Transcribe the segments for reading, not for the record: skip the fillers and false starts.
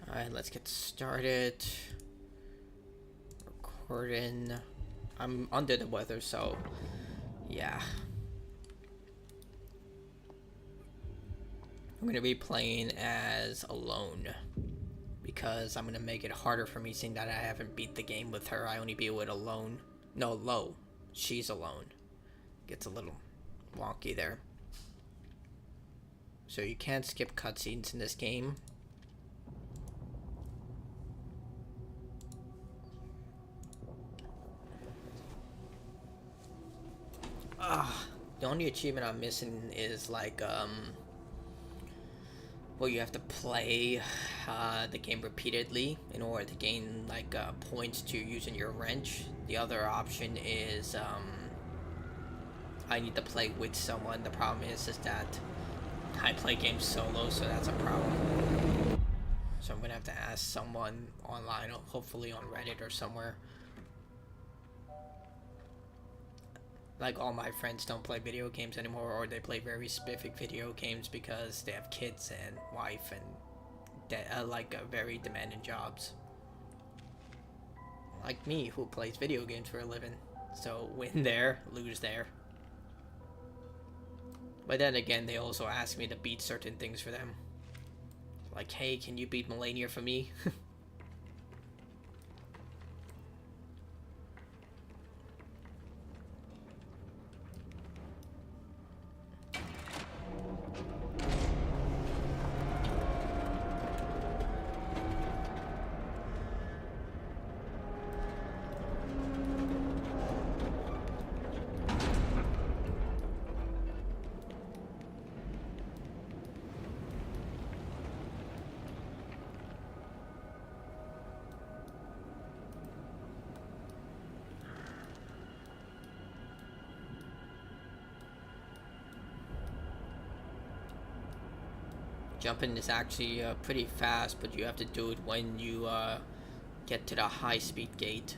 Alright, let's get started. Recording. I'm under the weather, so yeah. I'm gonna be playing as alone because I'm gonna make it harder for me, seeing that I haven't beat the game with her. I only beat it with alone. No, low. She's alone. Gets a little wonky there. So you can't skip cutscenes in this game. The only achievement I'm missing is like well, you have to play the game repeatedly in order to gain like points to using your wrench. The other option is I need to play with someone. The problem is that I play games solo, so that's a problem. So I'm gonna have to ask someone online, hopefully on Reddit or somewhere. Like, all my friends don't play video games anymore, or they play very specific video games because they have kids and wife and like very demanding jobs. Like me, who plays video games for a living. So win there, lose there. But then again, they also ask me to beat certain things for them. Like, hey, can you beat Melania for me? Jumping is actually pretty fast, but you have to do it when you get to the high-speed gate.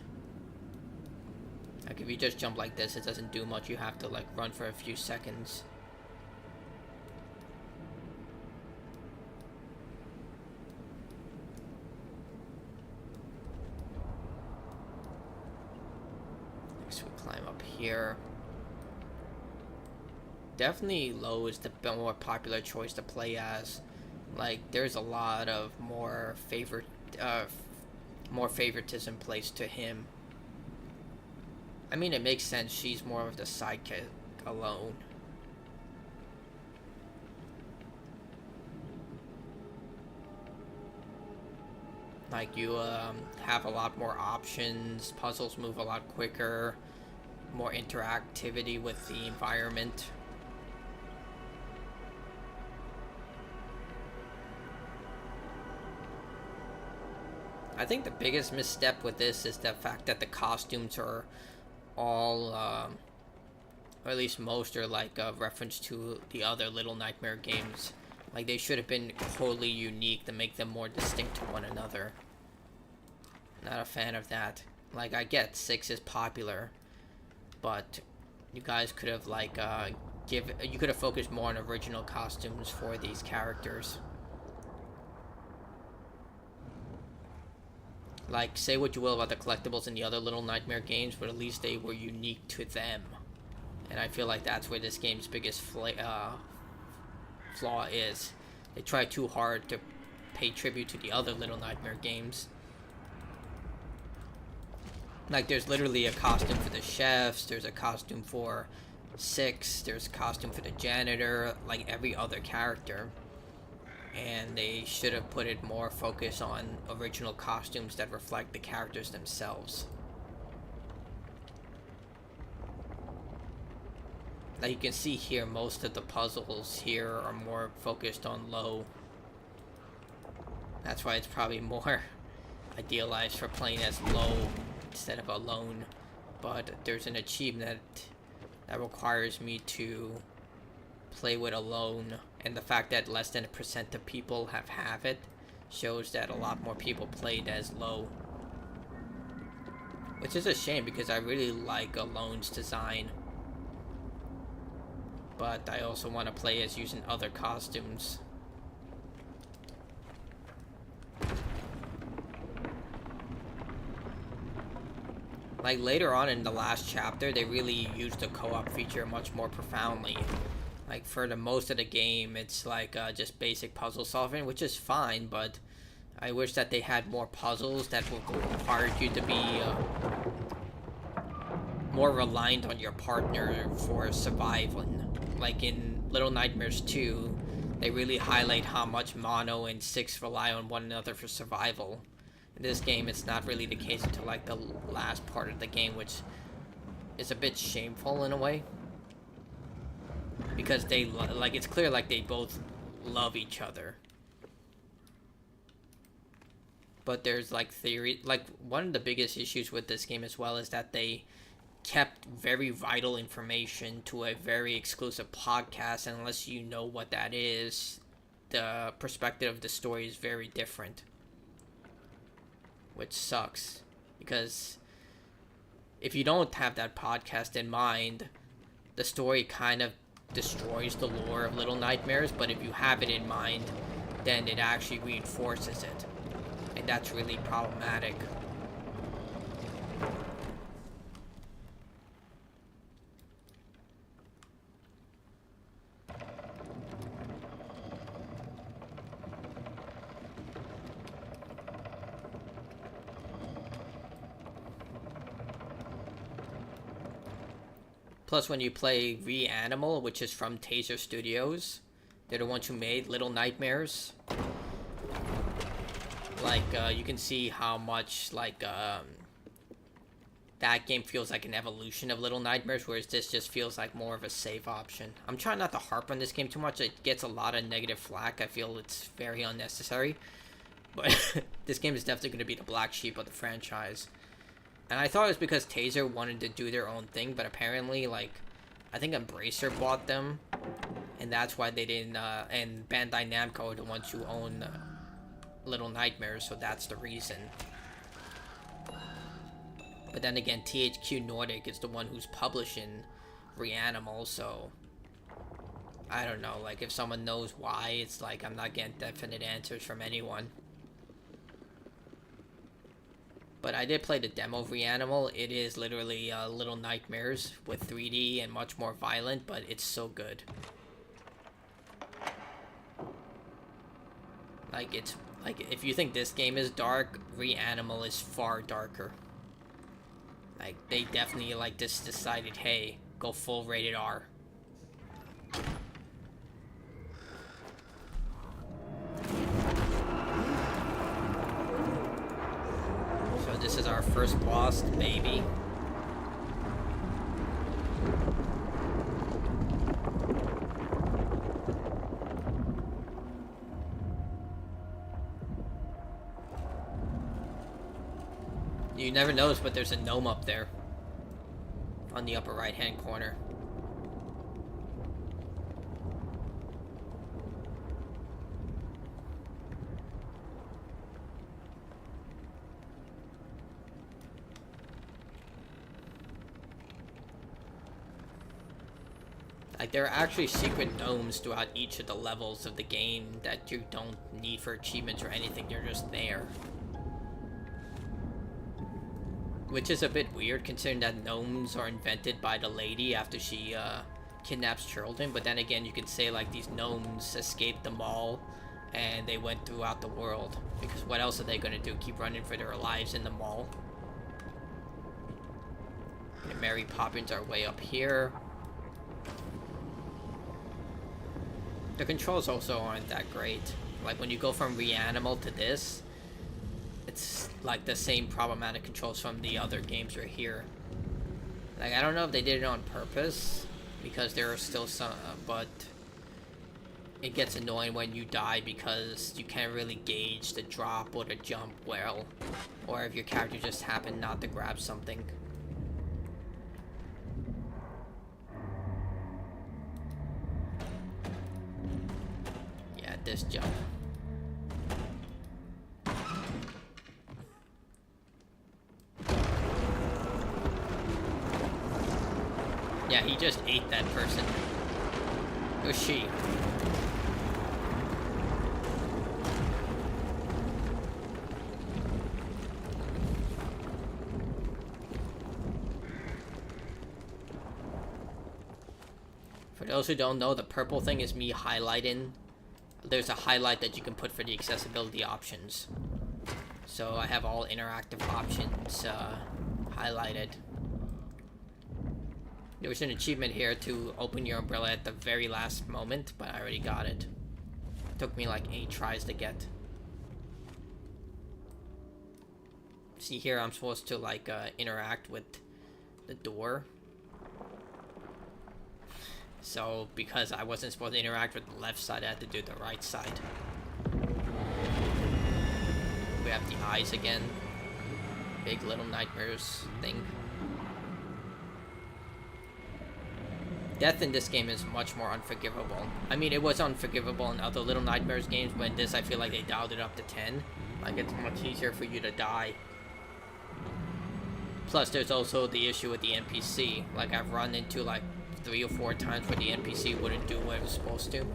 Like, if you just jump like this, it doesn't do much. You have to like run for a few seconds. Next we climb up here. Definitely low is the more popular choice to play as. Like, there's a lot of more favoritism placed to him. I mean, it makes sense. She's more of the sidekick alone. Like, you have a lot more options. Puzzles move a lot quicker. More interactivity with the environment. I think the biggest misstep with this is the fact that the costumes are all, or at least most, are like a reference to the other Little Nightmare games. Like, they should have been totally unique to make them more distinct to one another. Not a fan of that. Like, I get 6 is popular, but you guys could have like you could have focused more on original costumes for these characters. Like, say what you will about the collectibles in the other Little Nightmare games, but at least they were unique to them. And I feel like that's where this game's biggest flaw is. They try too hard to pay tribute to the other Little Nightmare games. Like, there's literally a costume for the chefs, there's a costume for Six, there's a costume for the janitor, like every other character. And they should have put it more focus on original costumes that reflect the characters themselves. Like, you can see here, most of the puzzles here are more focused on low. That's why it's probably more idealized for playing as low instead of alone. But there's an achievement that requires me to play with alone, and the fact that less than 1% of people have it shows that a lot more people played as low, which is a shame because I really like Alone's design, but I also want to play as using other costumes. Like, later on in the last chapter, they really used the co-op feature much more profoundly. Like, for the most of the game, it's like just basic puzzle solving, which is fine, but I wish that they had more puzzles that required you to be more reliant on your partner for surviving. Like in Little Nightmares 2, they really highlight how much Mono and Six rely on one another for survival. In this game, it's not really the case until like the last part of the game, which is a bit shameful in a way. Because they, like, it's clear like they both love each other. But there's like one of the biggest issues with this game as well is that they kept very vital information to a very exclusive podcast, and unless you know what that is, the perspective of the story is very different. Which sucks, because if you don't have that podcast in mind, the story kind of destroys the lore of Little Nightmares, but if you have it in mind, then it actually reinforces it. And that's really problematic. Plus, when you play Reanimal, which is from Taser Studios, they're the ones who made Little Nightmares. Like, you can see how much, like, that game feels like an evolution of Little Nightmares, whereas this just feels like more of a save option. I'm trying not to harp on this game too much. It gets a lot of negative flack. I feel it's very unnecessary. But this game is definitely going to be the black sheep of the franchise. And I thought it was because Taser wanted to do their own thing, but apparently, like, I think Embracer bought them, and that's why they didn't, and Bandai Namco are the ones who own Little Nightmares, so that's the reason. But then again, THQ Nordic is the one who's publishing Reanimal, so I don't know, like, if someone knows why, it's like I'm not getting definite answers from anyone. But I did play the demo of Reanimal. It is literally Little Nightmares with 3D and much more violent, but it's so good. Like, it's like, if you think this game is dark, Reanimal is far darker. Like, they definitely, like, just decided, hey, go full rated R. So this is our first boss, baby. You never notice, but there's a gnome up there on the upper right hand corner. Like, there are actually secret gnomes throughout each of the levels of the game that you don't need for achievements or anything, they're just there. Which is a bit weird, considering that gnomes are invented by the lady after she kidnaps children. But then again, you could say, like, these gnomes escaped the mall and they went throughout the world. Because what else are they going to do? Keep running for their lives in the mall? And Mary Poppins are way up here. The controls also aren't that great. Like, when you go from Reanimal to this, it's like the same problematic controls from the other games right here. Like, I don't know if they did it on purpose, because there are still some, but it gets annoying when you die because you can't really gauge the drop or the jump well, or if your character just happened not to grab something. Yeah, this jump. Yeah, he just ate that person. Or she. those who don't know, the purple thing is me highlighting. There's a highlight that you can put for the accessibility options. So I have all interactive options highlighted. There was an achievement here to open your umbrella at the very last moment, but I already got it. Took me like 8 tries to get. See here, I'm supposed to like interact with the door. So because I wasn't supposed to interact with the left side, I had to do the right side. We have the eyes again. Big Little Nightmares thing. Death in this game is much more unforgivable. I mean, it was unforgivable in other Little Nightmares games, but in this I feel like they dialed it up to 10. Like, it's much easier for you to die. Plus, there's also the issue with the NPC. Like, I've run into, like, 3 or 4 times where the NPC wouldn't do what it was supposed to.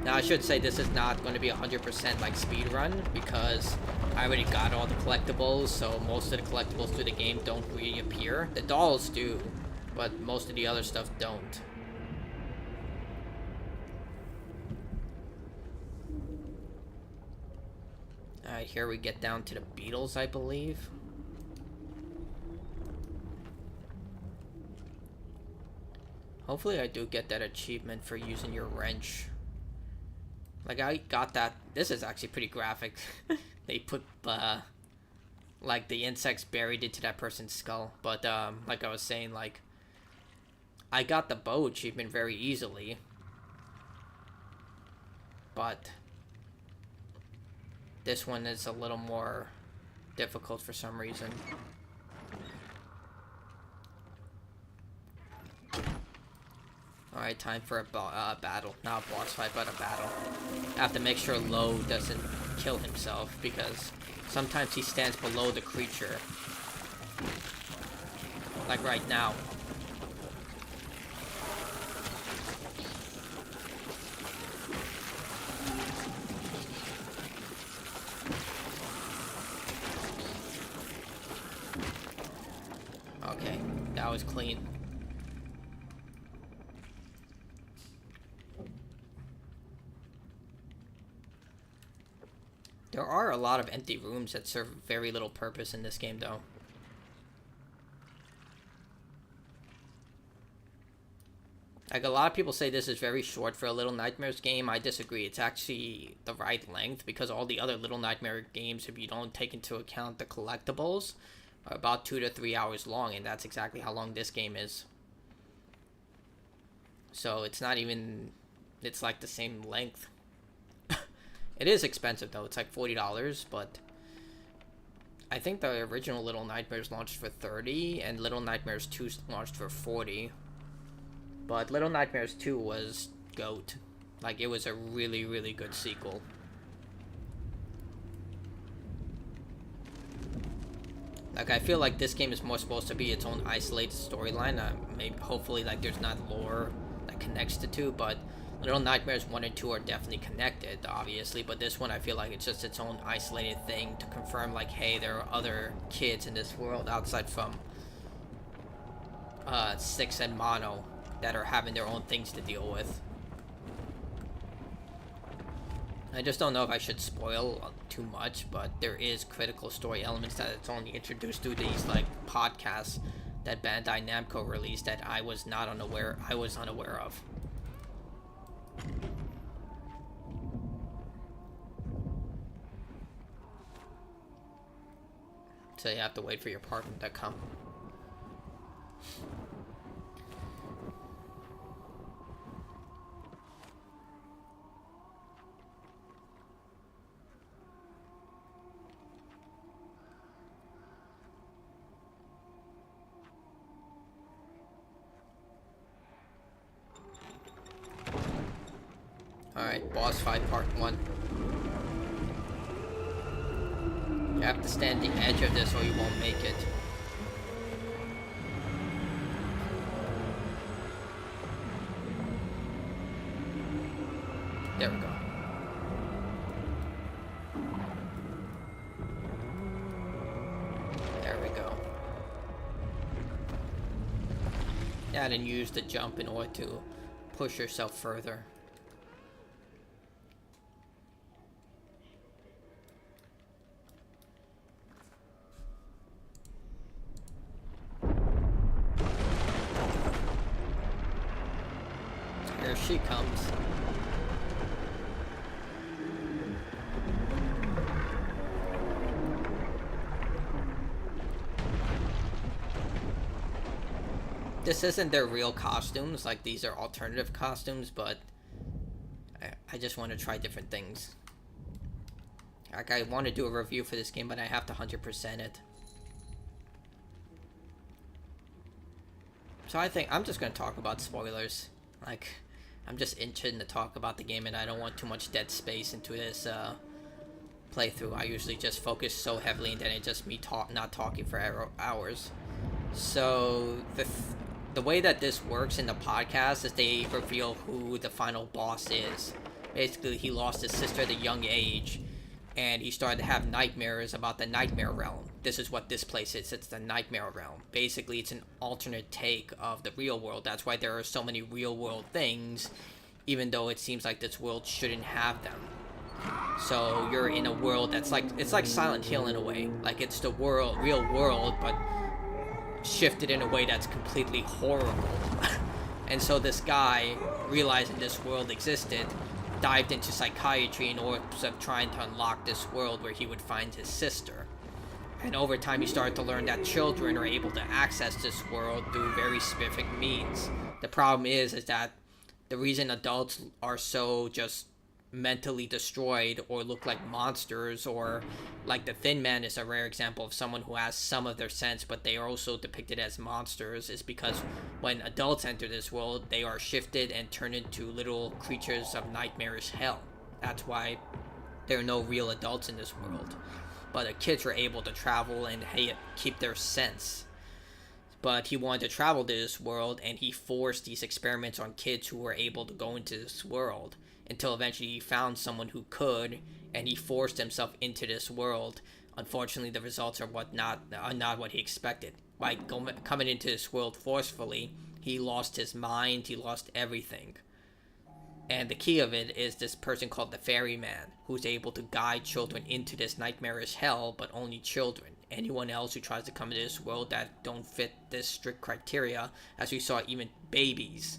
Now, I should say this is not going to be 100% like speedrun, because I already got all the collectibles, so most of the collectibles through the game don't really appear. The dolls do, but most of the other stuff don't. Alright, here we get down to the Beatles, I believe. Hopefully I do get that achievement for using your wrench. Like, I got that. This is actually pretty graphic. They put, like, the insects buried into that person's skull. But, like I was saying, like, I got the bow achievement very easily. But this one is a little more difficult for some reason. Alright, time for a battle. Not a boss fight, but a battle. I have to make sure Lo doesn't kill himself, because sometimes he stands below the creature. Like right now. Okay, that was clean. There are a lot of empty rooms that serve very little purpose in this game, though. Like, a lot of people say this is very short for a Little Nightmares game. I disagree. It's actually the right length, because all the other Little Nightmare games, if you don't take into account the collectibles, are about 2 to 3 hours long, and that's exactly how long this game is. So it's not even... it's like the same length. It is expensive, though. It's like $40, but I think the original Little Nightmares launched for $30, and Little Nightmares 2 launched for $40. But Little Nightmares 2 was GOAT. Like, it was a really, really good sequel. Like, I feel like this game is more supposed to be its own isolated storyline. Maybe, hopefully, like, there's not lore that connects the two, but Little Nightmares 1 and 2 are definitely connected, obviously, but this one I feel like it's just its own isolated thing to confirm, like, hey, there are other kids in this world outside from Six and Mono that are having their own things to deal with. I just don't know if I should spoil too much, but there is critical story elements that it's only introduced through these, like, podcasts that Bandai Namco released that I was unaware of. So you have to wait for your partner to come. Alright, boss fight part 1. You have to stand the edge of this or you won't make it. There we go. There we go. Yeah, that and use the jump in order to push yourself further. Here she comes. This isn't their real costumes, like these are alternative costumes, but I just want to try different things. Like, I want to do a review for this game, but I have to 100% it. So I think I'm just going to talk about spoilers. Like, I'm just itching to talk about the game, and I don't want too much dead space into this playthrough. I usually just focus so heavily, and then it's just me not talking for hours. So the way that this works in the podcast is they reveal who the final boss is. Basically, he lost his sister at a young age, and he started to have nightmares about the Nightmare Realm. This is what this place is. It's the Nightmare Realm. Basically, it's an alternate take of the real world. That's why there are so many real world things, even though it seems like this world shouldn't have them. So you're in a world that's like, it's like Silent Hill in a way. Like, it's the real world, but shifted in a way that's completely horrible. And so this guy, realizing this world existed, dived into psychiatry in order of trying to unlock this world where he would find his sister. And over time he started to learn that children are able to access this world through very specific means. The problem is that the reason adults are so just mentally destroyed or look like monsters, or like the Thin Man is a rare example of someone who has some of their sense but they are also depicted as monsters, is because when adults enter this world they are shifted and turned into little creatures of nightmarish hell. That's why there are no real adults in this world, but the kids are able to travel and keep their sense. But he wanted to travel to this world, and he forced these experiments on kids who were able to go into this world, until eventually he found someone who could, and he forced himself into this world. Unfortunately, the results are not what he expected. By coming into this world forcefully, he lost his mind, he lost everything. And the key of it is this person called the Ferryman, who's able to guide children into this nightmarish hell, but only children. Anyone else who tries to come into this world that don't fit this strict criteria, as we saw, even babies,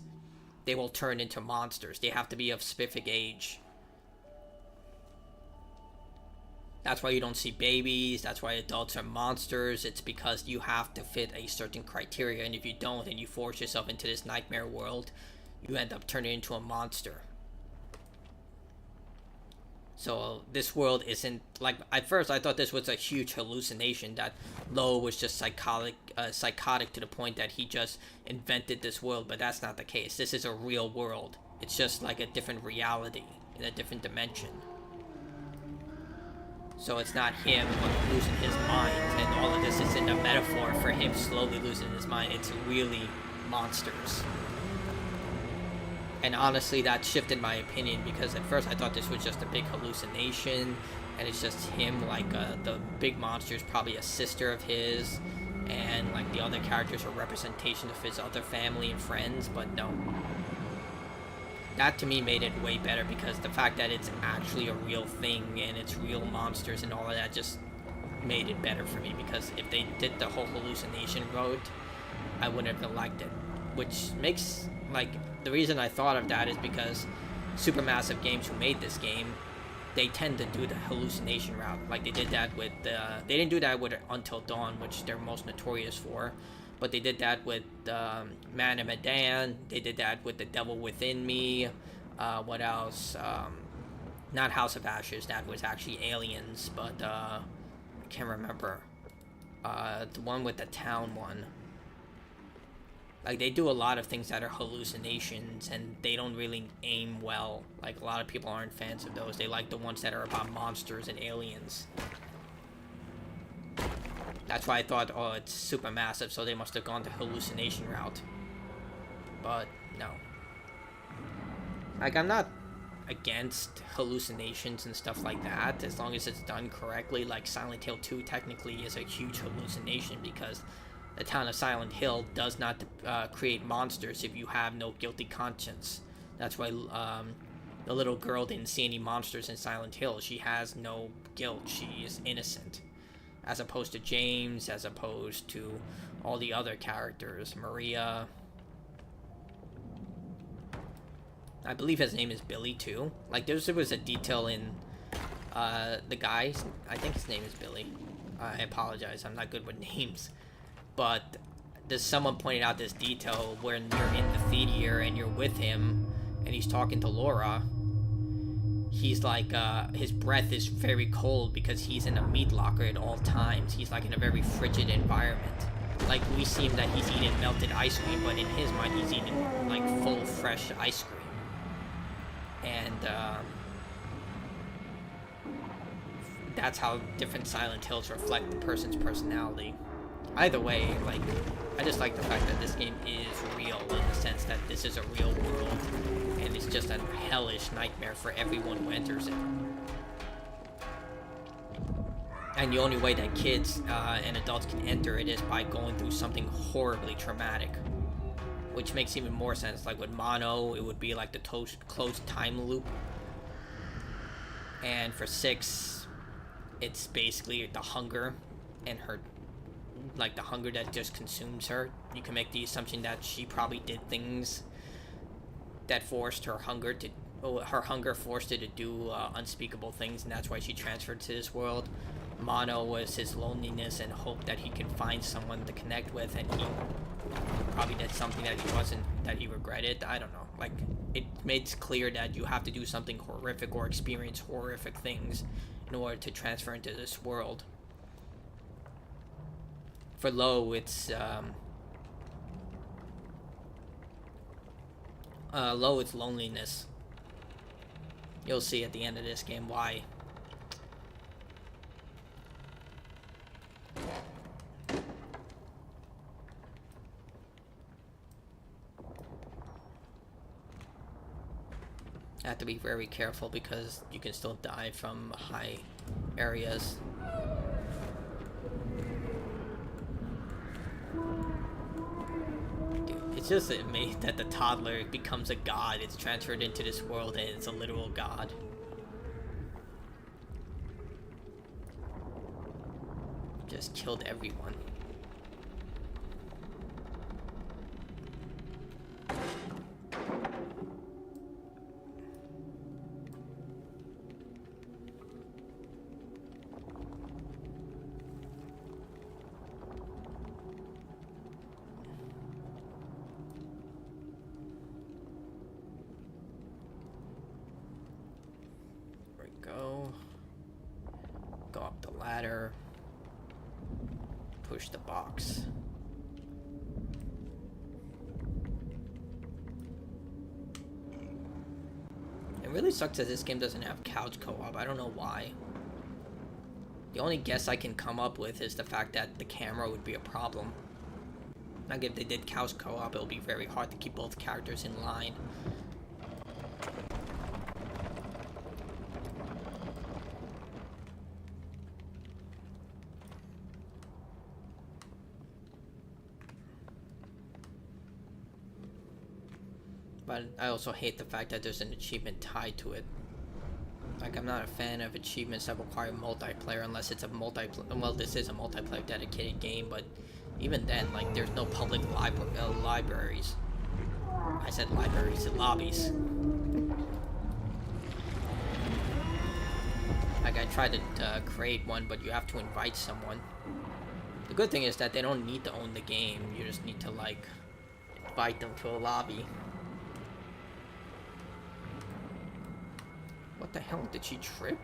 they will turn into monsters. They have to be of specific age. That's why you don't see babies. That's why adults are monsters. It's because you have to fit a certain criteria, and if you don't and you force yourself into this nightmare world, you end up turning into a monster. So this world isn't like, at first I thought this was a huge hallucination, that Lo was just psychotic to the point that he just invented this world, but that's not the case. This is a real world. It's just like a different reality in a different dimension. So it's not him losing his mind, and all of this isn't a metaphor for him slowly losing his mind. It's really monsters. And honestly, that shifted my opinion, because at first I thought this was just a big hallucination, and it's just him, like, the big monster is probably a sister of his, and, like, the other characters are representation of his other family and friends, but no. That, to me, made it way better, because the fact that it's actually a real thing, and it's real monsters and all of that just made it better for me, because if they did the whole hallucination road, I wouldn't have liked it. Which makes, like, the reason I thought of that is because Supermassive Games, who made this game, they tend to do the hallucination route. Like, they did that with they didn't do that with Until Dawn, which they're most notorious for, but they did that with Man of Medan. They did that with The Devil Within Me. What else? Not House of Ashes, that was actually Aliens, but I can't remember. The one with the town one. Like, they do a lot of things that are hallucinations, and they don't really aim well. Like, a lot of people aren't fans of those. They like the ones that are about monsters and aliens. That's why I thought, oh, it's Supermassive, so they must have gone the hallucination route. But, no. Like, I'm not against hallucinations and stuff like that, as long as it's done correctly. Like, Silent Hill 2 technically is a huge hallucination, because the town of Silent Hill does not create monsters if you have no guilty conscience. That's why the little girl didn't see any monsters in Silent Hill. She has no guilt. She is innocent. As opposed to James, as opposed to all the other characters. Maria. I believe his name is Billy, too. Like, there was a detail in the guy. I think his name is Billy. I apologize. I'm not good with names. But there's someone pointed out this detail when you're in the theater and you're with him and he's talking to Laura. He's like, his breath is very cold because he's in a meat locker at all times. He's like in a very frigid environment. Like, we see him that he's eating melted ice cream, but in his mind he's eating like full fresh ice cream. And that's how different Silent Hills reflect the person's personality. Either way, like, I just like the fact that this game is real in the sense that this is a real world and it's just a hellish nightmare for everyone who enters it. And the only way that kids and adults can enter it is by going through something horribly traumatic. Which makes even more sense. Like with Mono, it would be like the closed time loop. And for 6, it's basically the hunger and her, like the hunger that just consumes her. You can make the assumption that she probably did things that forced her hunger to, her hunger forced her to do unspeakable things, and that's why she transferred to this world. Mono was his loneliness and hope that he could find someone to connect with, and he probably did something that he regretted. I don't know. Like, it makes clear that you have to do something horrific or experience horrific things in order to transfer into this world. For Lo, it's it's loneliness. You'll see at the end of this game why. I have to be very careful because you can still die from high areas. Dude, it's just amazing that the toddler becomes a god. It's transferred into this world and it's a literal god. Just killed everyone. Go up the ladder. Push the box. It really sucks that this game doesn't have couch co-op. I don't know why. The only guess I can come up with is the fact that the camera would be a problem. Like, if they did couch co-op, it would be very hard to keep both characters in line. But I also hate the fact that there's an achievement tied to it. Like, I'm not a fan of achievements that require multiplayer unless it's a well, this is a multiplayer dedicated game, but even then, like, there's no public libraries. I said libraries, lobbies. Like, I tried to create one, but you have to invite someone. The good thing is that they don't need to own the game. You just need to, like, invite them to a lobby. What the hell? Did she trip?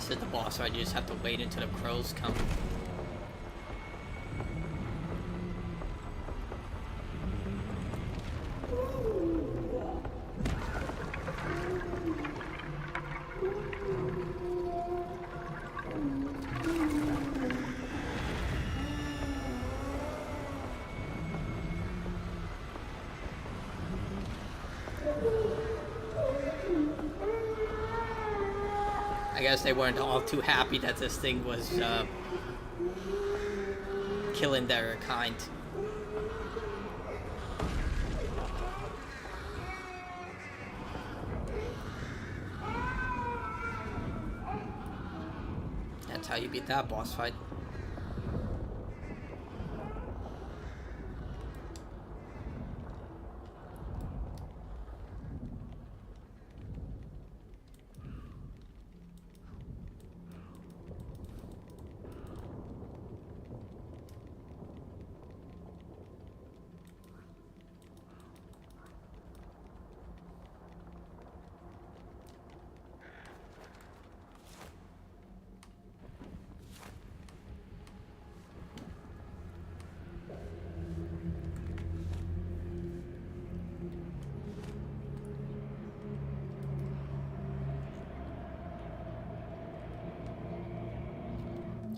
this is the boss fight. You just have to wait until the crows come. I guess they weren't all too happy that this thing was killing their kind. That's how you beat that boss fight.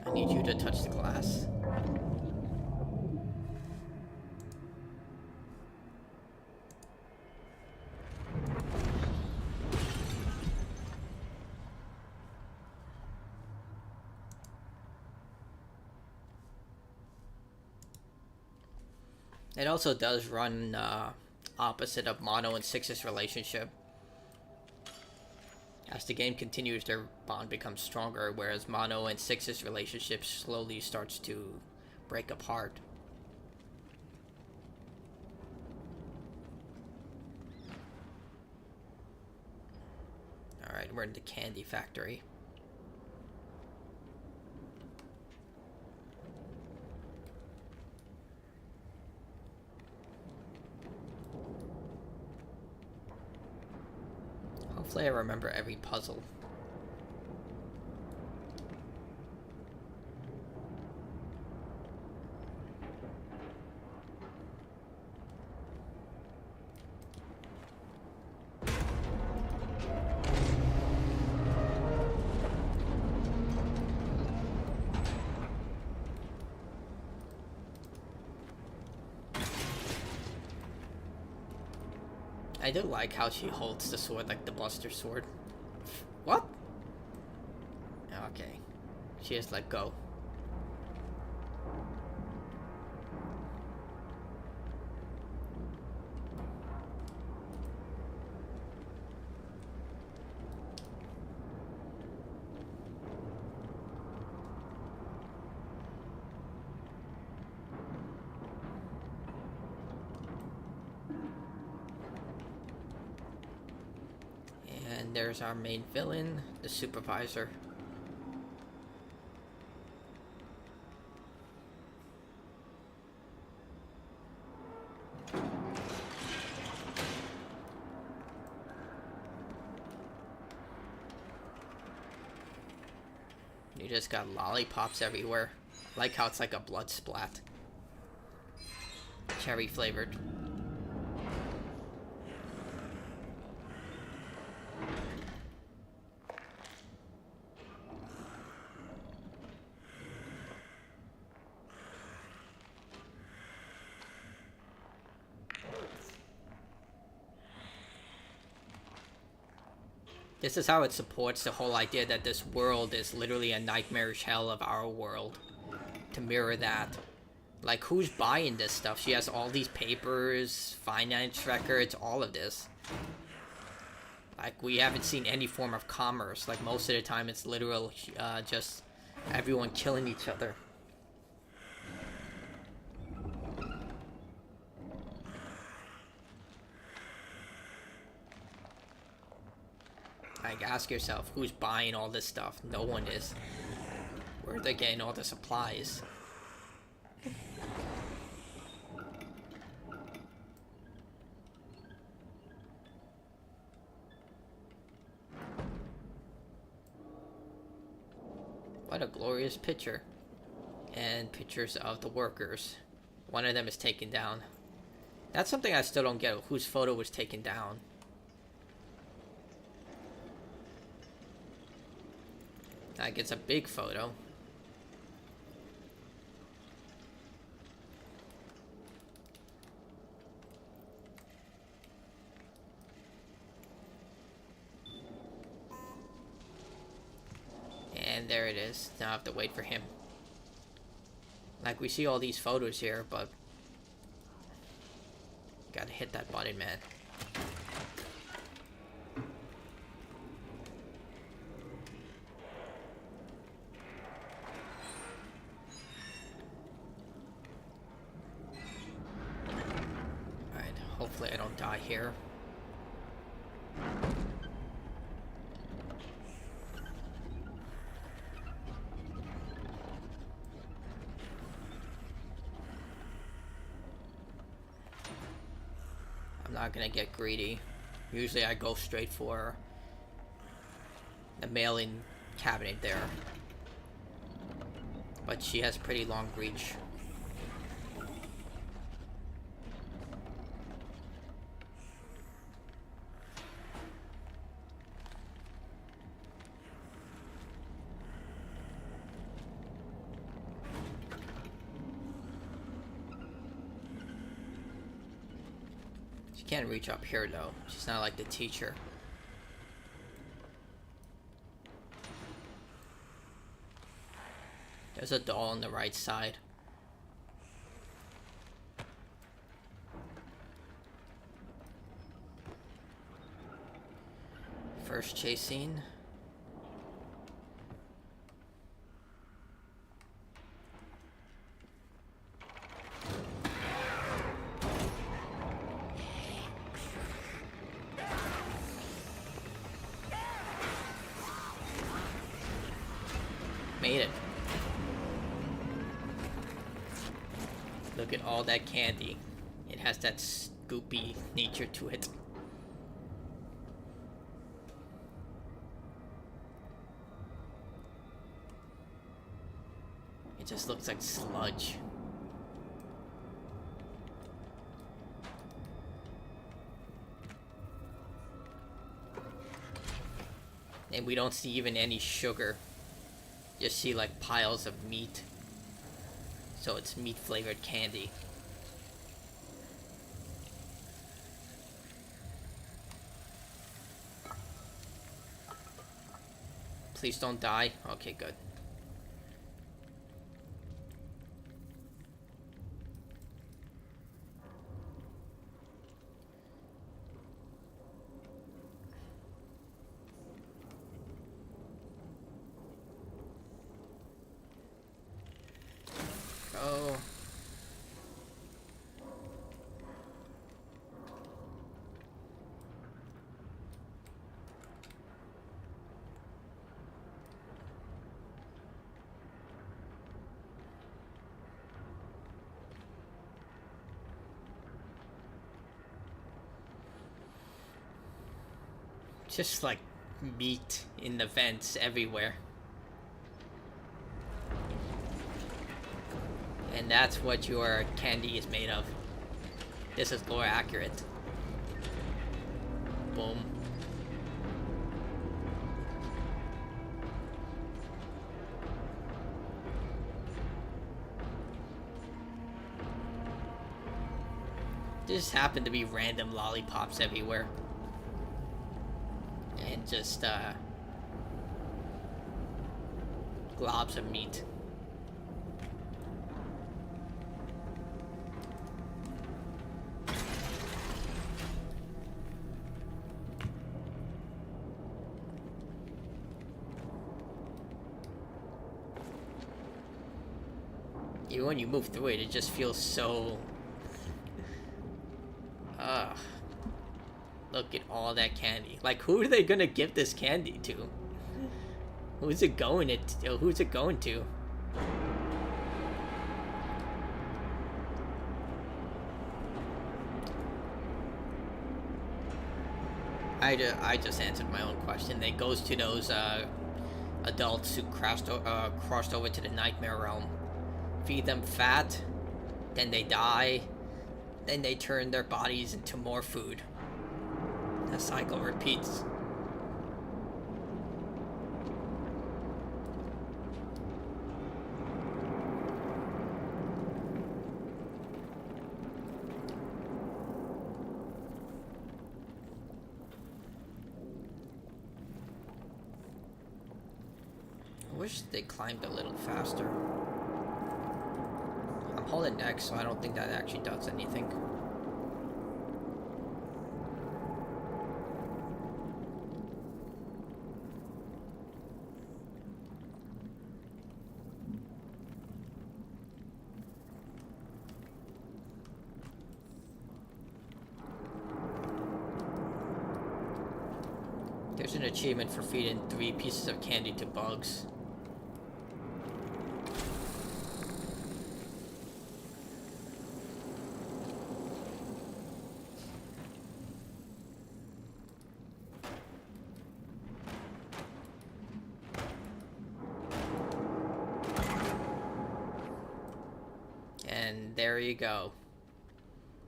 I need you to touch the glass. It also does run opposite of Mono and Six's relationship. As the game continues, their bond becomes stronger, whereas Mono and Six's relationship slowly starts to break apart. Alright, we're in the candy factory. Hopefully I remember every puzzle. I do like how she holds the sword like the Buster Sword. What? Okay. She just let go. And there's our main villain, the supervisor. You just got lollipops everywhere. I like how it's like a blood splat. Cherry flavored. This is how it supports the whole idea that this world is literally a nightmarish hell of our world. To mirror that. Like, who's buying this stuff? She has all these papers, finance records, all of this. Like, we haven't seen any form of commerce. Like, most of the time it's literal, just everyone killing each other. Like, ask yourself, who's buying all this stuff? No one is. Where are they getting all the supplies? What a glorious picture. And pictures of the workers. One of them is taken down. That's something I still don't get, whose photo was taken down. Like, it's a big photo. And there it is. Now I have to wait for him. Like, we see all these photos here, but gotta hit that button, man. Alright, hopefully I don't die here. I'm not gonna get greedy. Usually I go straight for the mail-in cabinet there. But she has pretty long reach. She can't reach up here though. She's not like the teacher. There's a doll on the right side. First chase scene. Made it. Look at all that candy. It has that scoopy nature to it. It just looks like sludge. And we don't see even any sugar. Just see like piles of meat. So it's meat flavored candy. Please don't die. Okay, good. Oh. Just like meat in the vents everywhere. And that's what your candy is made of. This is lore accurate. Boom. Just happen to be random lollipops everywhere. And just, globs of meat. Even when you move through it, it just feels so... Look at all that candy. Like, who are they gonna give this candy to? Who's it going to? Who's it going to? I just answered my own question. It goes to those adults who crossed over to the nightmare realm. Feed them fat, then they die, then they turn their bodies into more food. The cycle repeats. I wish they climbed a little faster. I'm holding X, so I don't think that actually does anything. There's an achievement for feeding 3 pieces of candy to bugs. And there you go.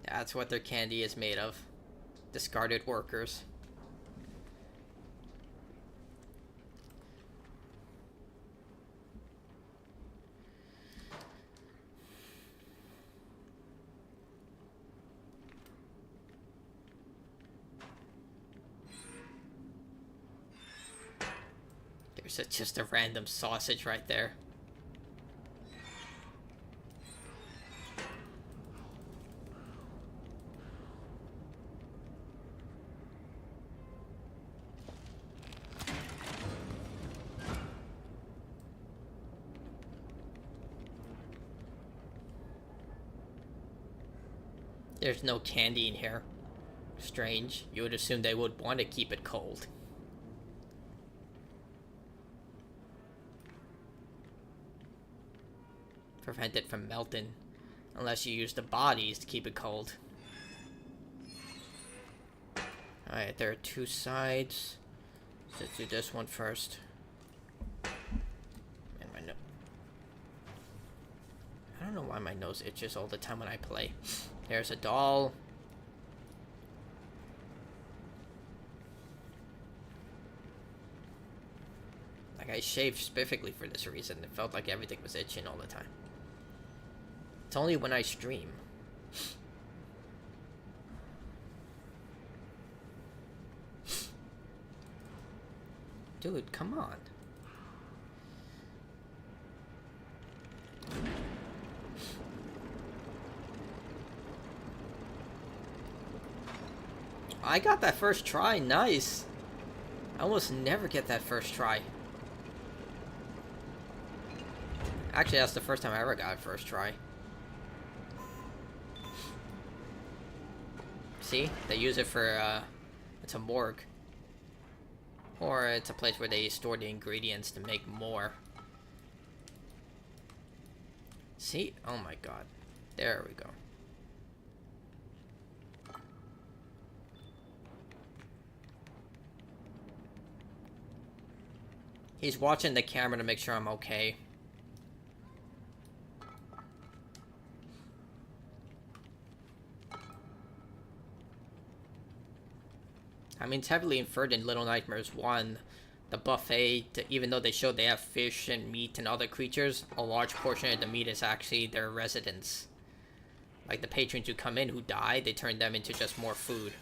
That's what their candy is made of. Discarded workers. There's just a random sausage right there. There's no candy in here. Strange. You would assume they would want to keep it cold. Prevent it from melting. Unless you use the bodies to keep it cold. Alright, there are 2 sides. Let's do this one first. And my nose. I don't know why my nose itches all the time when I play. There's a doll. Like, I shaved specifically for this reason. It felt like everything was itching all the time. It's only when I stream. Dude, come on. I got that first try. Nice. I almost never get that first try. Actually, that's the first time I ever got a first try. See? They use it for, it's a morgue. Or it's a place where they store the ingredients to make more. See? Oh my god. There we go. He's watching the camera to make sure I'm okay. I mean, it's heavily inferred in Little Nightmares 1. The buffet, even though they showed they have fish and meat and other creatures, a large portion of the meat is actually their residents. Like the patrons who come in who die, they turn them into just more food.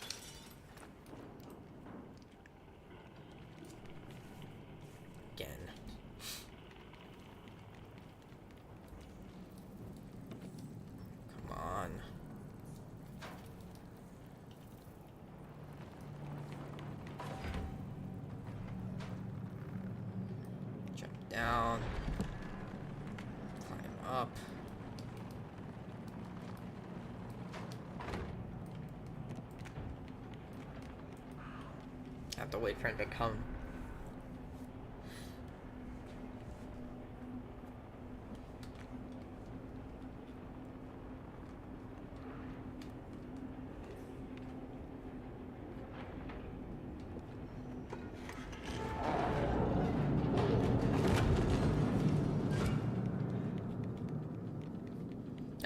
Again. Come on. Jump down. Climb up. Have to wait for him to come.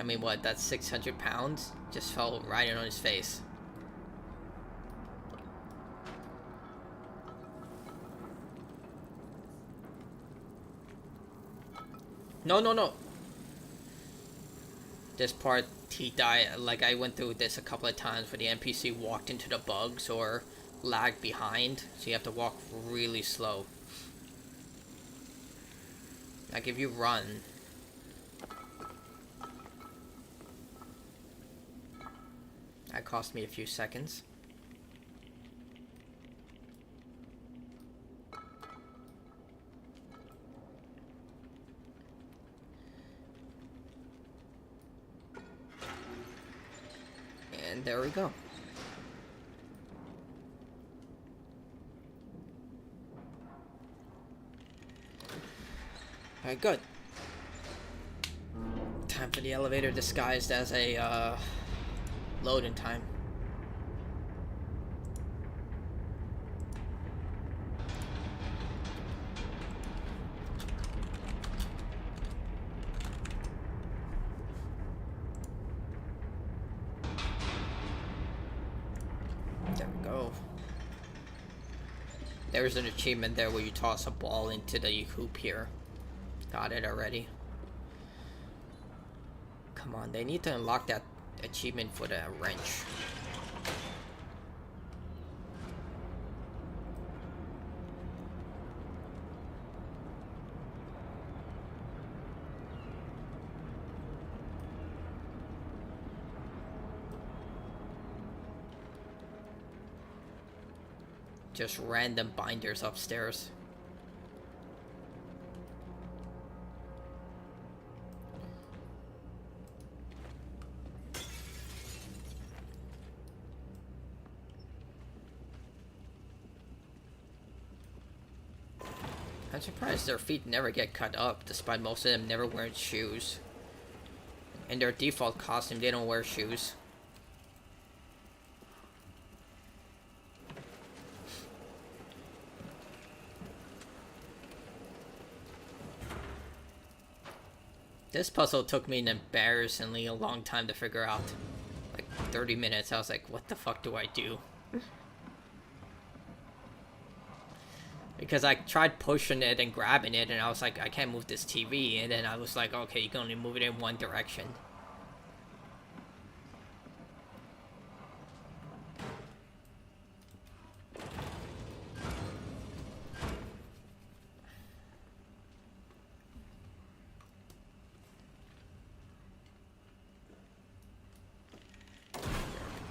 mean, what, that's 600 pounds? Just fell right in on his face. No, no, no. This part, he died. Like, I went through this a couple of times where the NPC walked into the bugs or lagged behind. So you have to walk really slow. Like, if you run... That cost me a few seconds. And there we go. Alright, good. Time for the elevator disguised as a, loading time. There we go. There's an achievement there where you toss a ball into the hoop here. Got it already. Come on, they need to unlock that achievement for the wrench. Just random binders upstairs. I'm surprised their feet never get cut up, despite most of them never wearing shoes. In their default costume, they don't wear shoes. This puzzle took me an embarrassingly long time to figure out. Like 30 minutes. I was like, what the fuck do I do? Because I tried pushing it and grabbing it, and I was like, I can't move this TV. And then I was like, okay, you can only move it in one direction.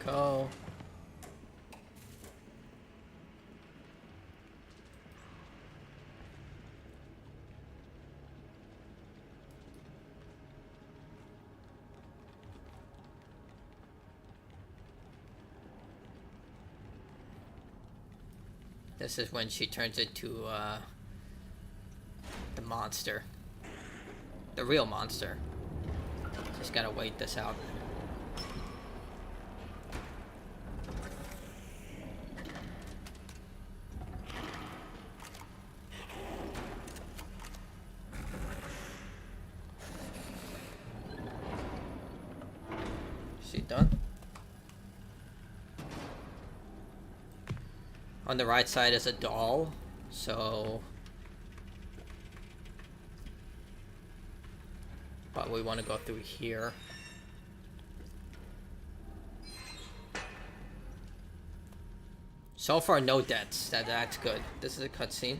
Go. This is when she turns into the monster. The real monster. Just gotta wait this out. Is she done? On the right side is a doll, so... But we want to go through here. So far, no deaths. That's good. This is a cutscene.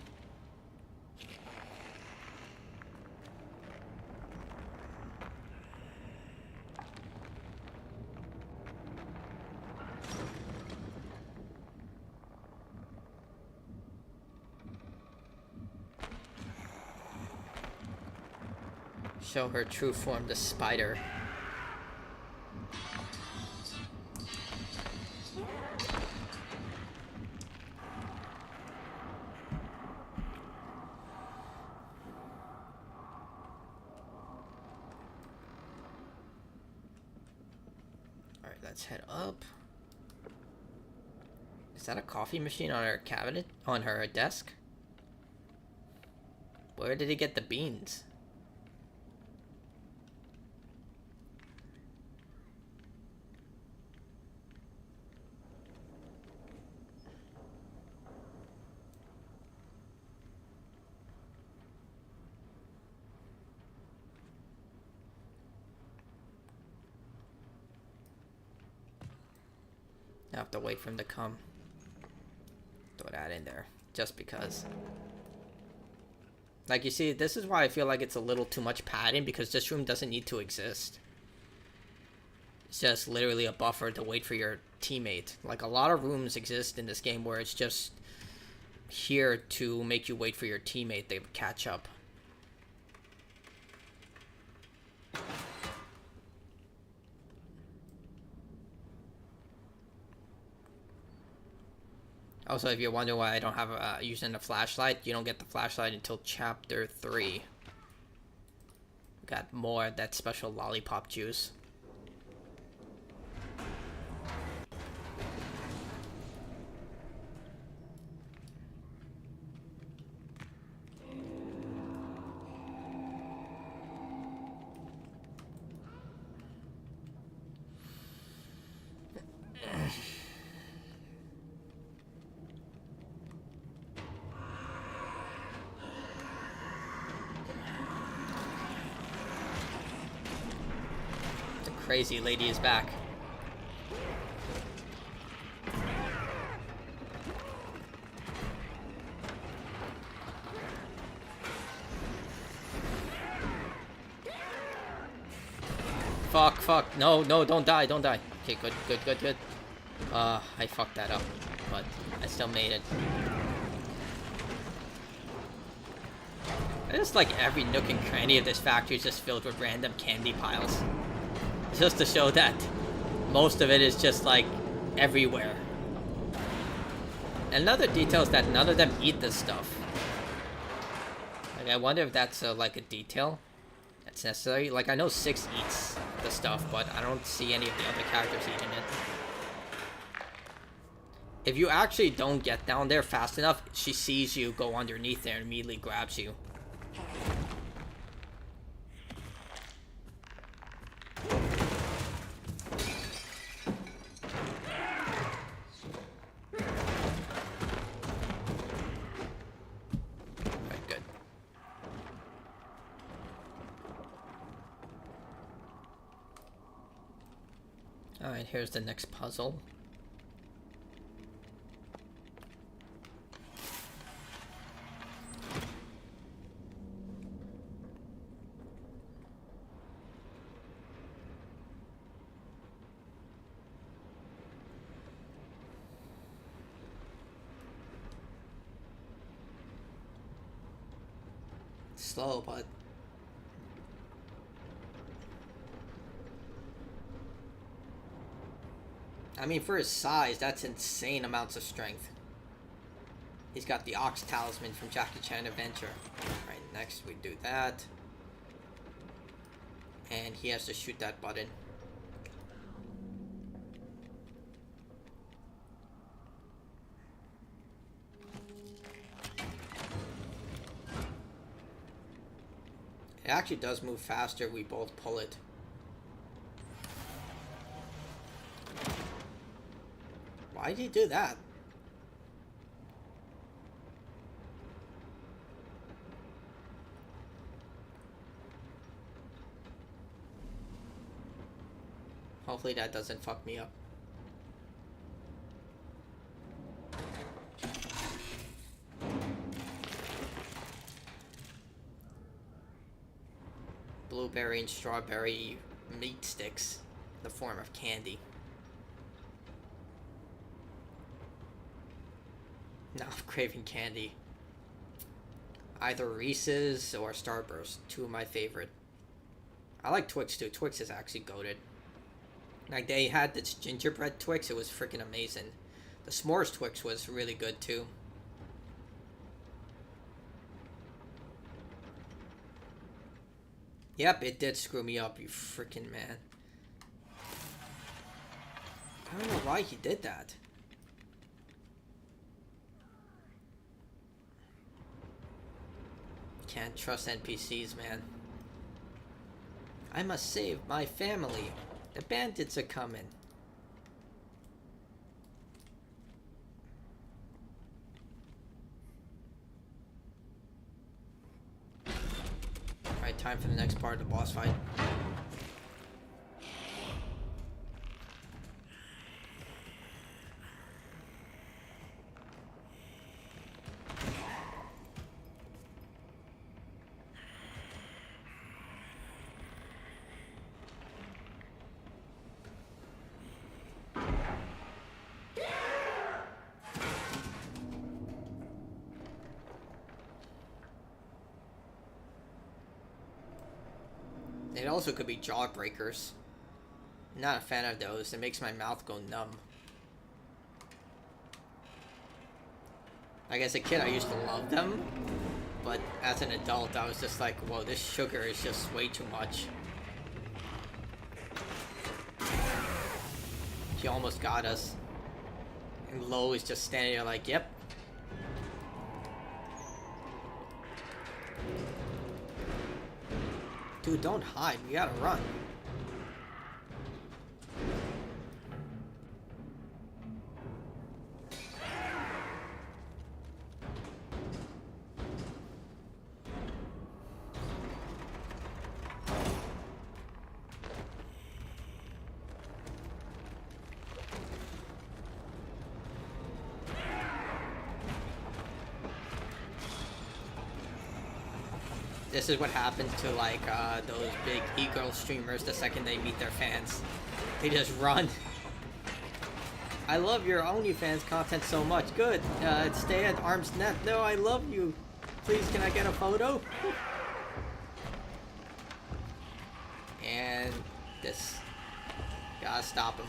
Show her true form, the spider. Alright, let's head up. Is that a coffee machine on her cabinet? On her desk? Where did he get the beans? I have to wait for him to come. Throw that in there, just because. Like, you see, this is why I feel like it's a little too much padding, because this room doesn't need to exist. It's just literally a buffer to wait for your teammate. Like, a lot of rooms exist in this game where it's just here to make you wait for your teammate to catch up. Also, if you're wondering why I don't have using a flashlight, you don't get the flashlight until chapter 3. Got more of that special lollipop juice. Crazy lady is back. Fuck. No, don't die. Okay, good. I fucked that up, but I still made it. I just like every nook and cranny of this factory is just filled with random candy piles. Just to show that most of it is just like everywhere. Another detail is that none of them eat this stuff. Like, I wonder if that's like a detail that's necessary. Like, I know 6 eats the stuff, but I don't see any of the other characters eating it. If you actually don't get down there fast enough, she sees you go underneath there and immediately grabs you. Alright, here's the next puzzle. Slow, but I mean, for his size, that's insane amounts of strength. He's got the Ox Talisman from Jackie Chan Adventure. Right, next we do that. And he has to shoot that button. It actually does move faster if we both pull it. Why did he do that? Hopefully that doesn't fuck me up. Blueberry and strawberry meat sticks in the form of candy. Now I'm craving candy. Either Reese's or Starburst, 2 of my favorite. I like Twix too. Twix is actually goated. Like, they had this gingerbread Twix, it was freaking amazing. The s'mores Twix was really good too. Yep, it did screw me up, you freaking man. I don't know why he did that. Can't trust NPCs, man. I must save my family. The bandits are coming. Alright, time for the next part of the boss fight. also could be jawbreakers. Not a fan of those. It makes my mouth go numb. Like, as a kid, I used to love them. But as an adult, I was just like, whoa, this sugar is just way too much. She almost got us. And Lo is just standing there like, yep. Dude, don't hide. We gotta run. This is what happens to, like, those big e-girl streamers the second they meet their fans. They just run. I love your OnlyFans content so much. Good. Stay at arm's length. No, I love you. Please, can I get a photo? And this. Gotta stop him.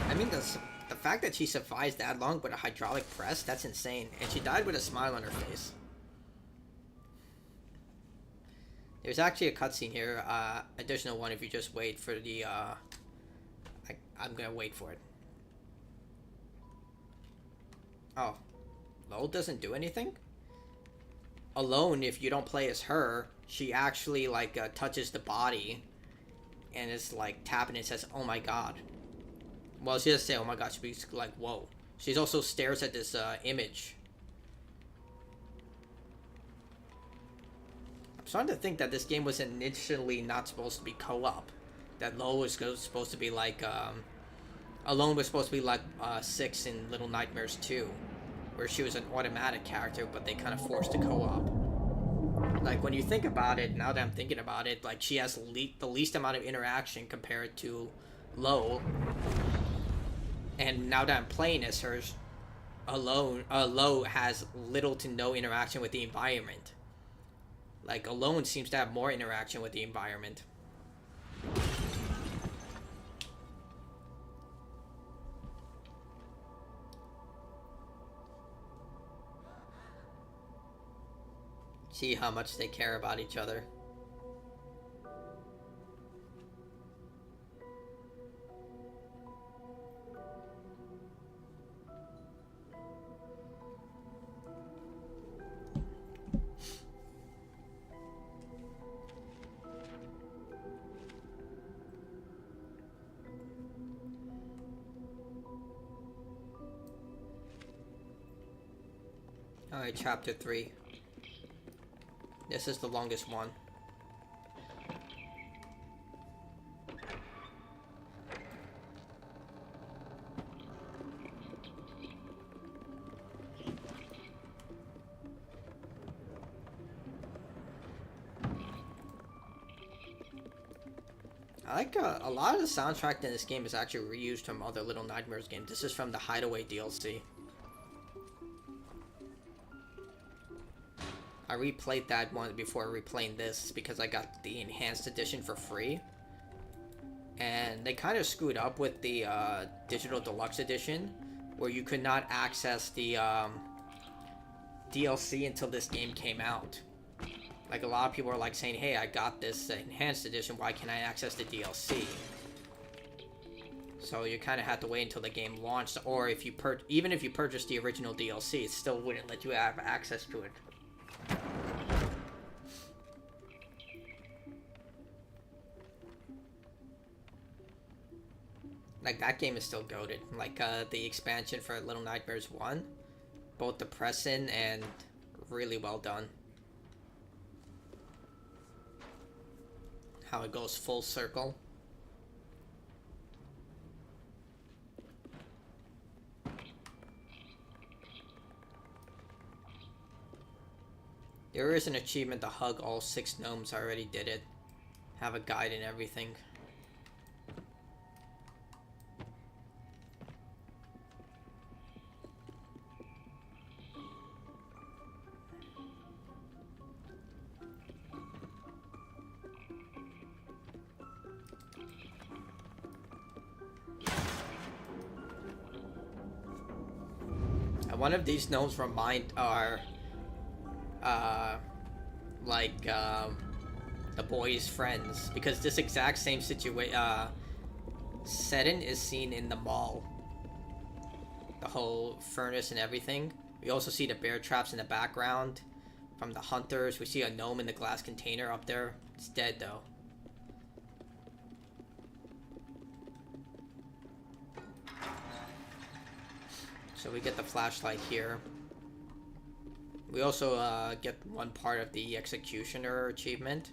I mean, the fact that she survives that long with a hydraulic press, that's insane. And she died with a smile on her face. There's actually a cutscene here, additional one if you just wait for the, I'm gonna wait for it. Oh. Lo doesn't do anything? Alone, if you don't play as her, she actually, like, touches the body. And it's, like, tapping and says, oh my god. Well, she doesn't say, oh my god, she's like, whoa. She also stares at this, image. I'm starting to think that this game was initially not supposed to be co-op. That Lo was supposed to be like, Alone was supposed to be like, 6 in Little Nightmares 2. Where she was an automatic character, but they kind of forced a co-op. Like, when you think about it, now that I'm thinking about it, like, she has the least amount of interaction compared to Lo. And now that I'm playing as her, Lo has little to no interaction with the environment. Like, Alone seems to have more interaction with the environment. See how much they care about each other. Alright, chapter 3. This is the longest one. I like a lot of the soundtrack in this game is actually reused from other Little Nightmares games. This is from the Hideaway DLC. I replayed that one before replaying this because I got the enhanced edition for free. And they kind of screwed up with the digital deluxe edition where you could not access the DLC until this game came out. Like, a lot of people are like saying, hey, I got this enhanced edition, why can't I access the DLC? So you kind of had to wait until the game launched, or if you even if you purchased the original DLC, it still wouldn't let you have access to it. Like, that game is still goated. Like, the expansion for Little Nightmares 1, both depressing and really well done. How it goes full circle. There is an achievement to hug all 6 gnomes. I already did it. Have a guide and everything. One of these gnomes remind are like the boys' friends, because this exact same situation setting is seen in the mall. The whole furnace and everything. We also see the bear traps in the background from the hunters. We see a gnome in the glass container up there. It's dead though. So we get the flashlight here. We also get one part of the executioner achievement.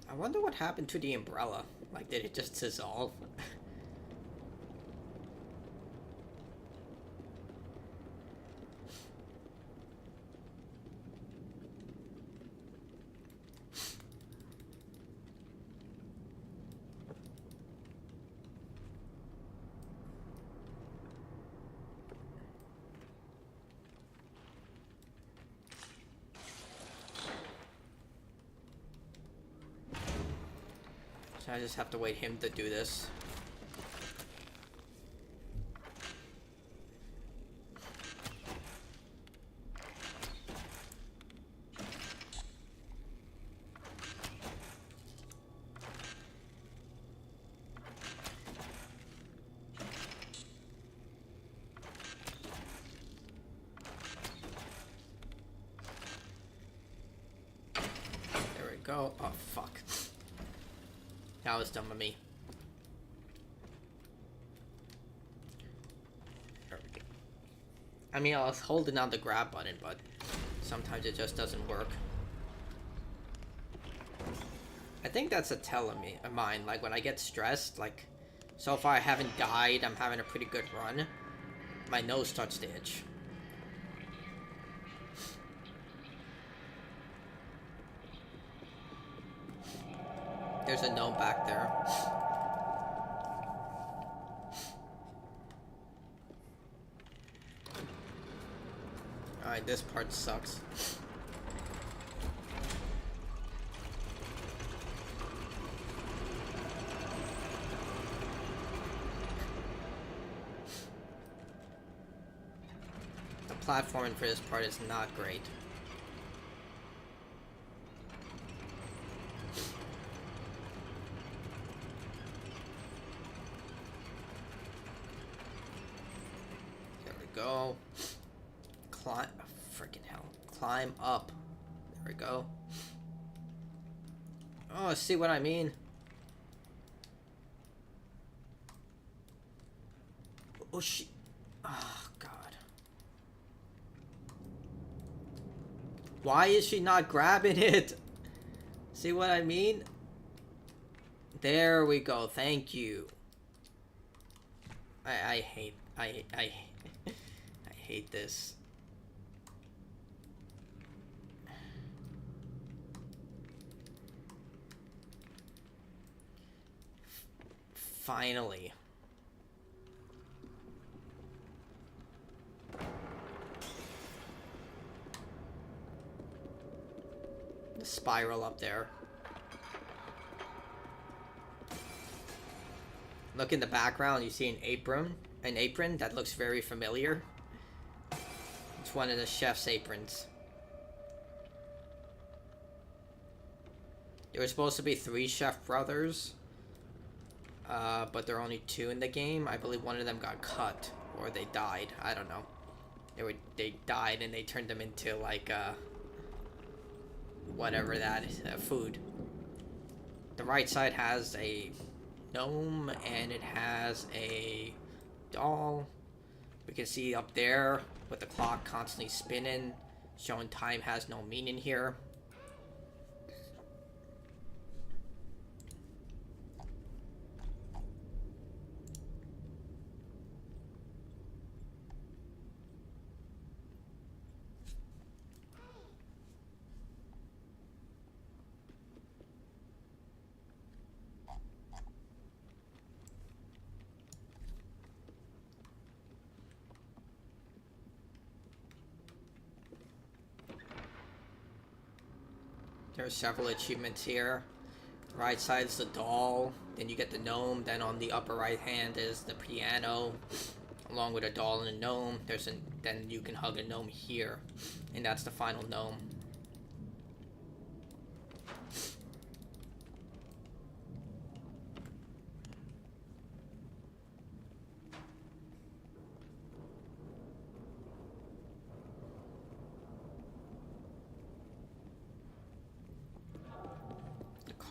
I wonder what happened to the umbrella. Like, did it just dissolve? So I just have to wait him to do this. There we go. Oh, fuck. That was dumb of me. I mean, I was holding down the grab button, but sometimes it just doesn't work. I think that's a tell of me, of mine. Like, when I get stressed, like, so far I haven't died, I'm having a pretty good run. My nose starts to itch. There's a gnome back there. Alright, this part sucks. The platforming for this part is not great. Go. Climb. Oh, freaking hell. Climb up. There we go. Oh, see what I mean? Oh, shit. Oh, God. Why is she not grabbing it? See what I mean? There we go. Thank you. I hate this. Finally. The spiral up there. Look in the background, you see an apron that looks very familiar. It's one of the chef's aprons. There were supposed to be 3 chef brothers, but there are only 2 in the game. I believe one of them got cut, or they died. I don't know. They died and they turned them into like whatever that is, food. The right side has a gnome and it has a doll. We can see up there with the clock constantly spinning, showing time has no meaning here. There are several achievements here. Right side is the doll, then you get the gnome, then on the upper right hand is the piano, along with a doll and a gnome. Then you can hug a gnome here, and that's the final gnome.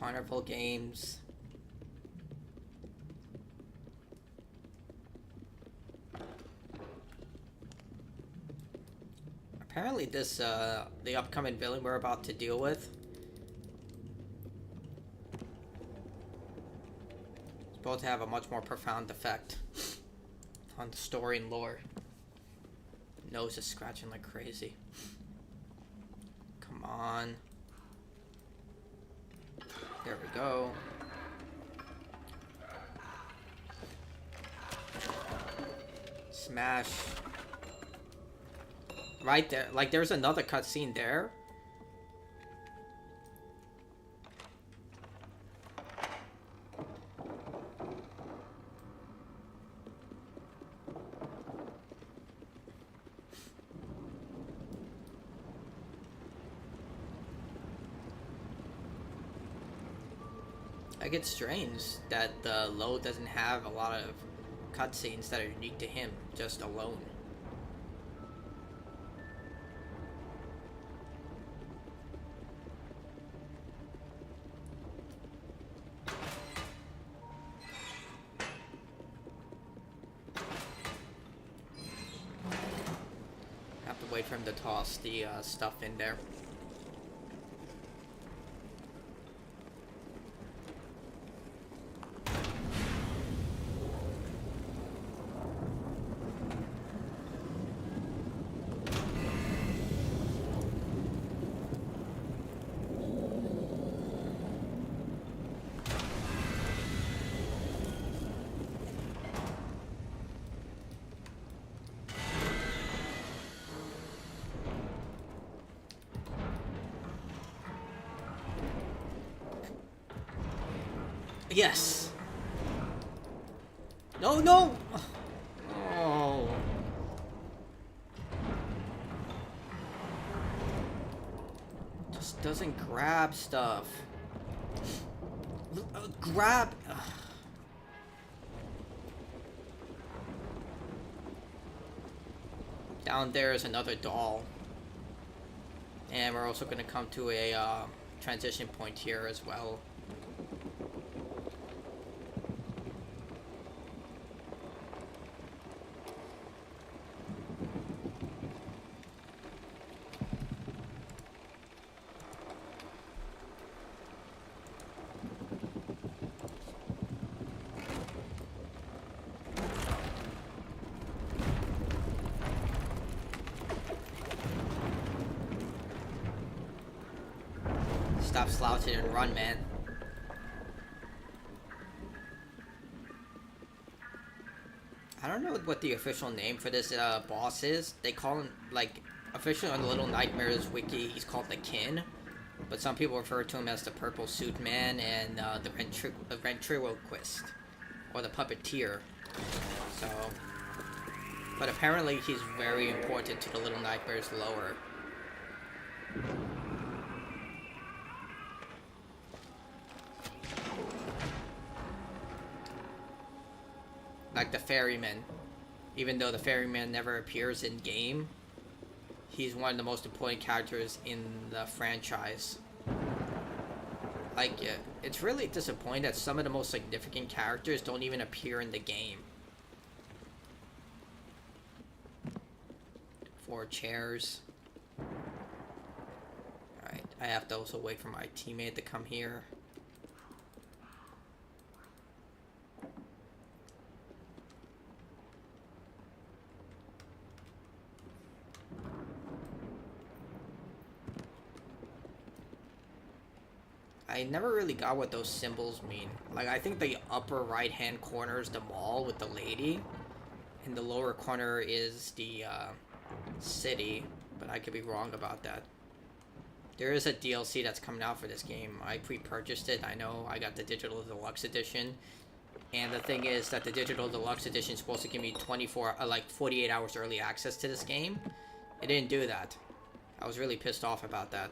Carnival games. Apparently this, the upcoming villain we're about to deal with is supposed to have a much more profound effect on the story and lore. Nose is scratching like crazy. Come on. There we go. Smash. Right there. Like, there's another cutscene there. Like, it's strange that the Low doesn't have a lot of cutscenes that are unique to him, just alone. Have to wait for him to toss the stuff in there. Yes. No, no. Oh. Just doesn't grab stuff. Grab. Down there is another doll. And we're also going to come to a transition point here as well. Stop slouching and run, man. I don't know what the official name for this boss is. They call him, like, officially on the Little Nightmares wiki, he's called the Kin. But some people refer to him as the Purple Suit Man and the Ventriloquist. Or the Puppeteer. So... But apparently he's very important to the Little Nightmares lore. Like the Ferryman. Even though the Ferryman never appears in game, he's one of the most important characters in the franchise. Like, it's really disappointing that some of the most significant characters don't even appear in the game. 4 chairs. Alright, I have to also wait for my teammate to come here. I never really got what those symbols mean. Like, I think the upper right-hand corner is the mall with the lady, and the lower corner is the city, but I could be wrong about that. There is a DLC that's coming out for this game. I pre-purchased it. I know I got the digital deluxe edition. And the thing is that the digital deluxe edition is supposed to give me 48 hours early access to this game. It didn't do that. I was really pissed off about that.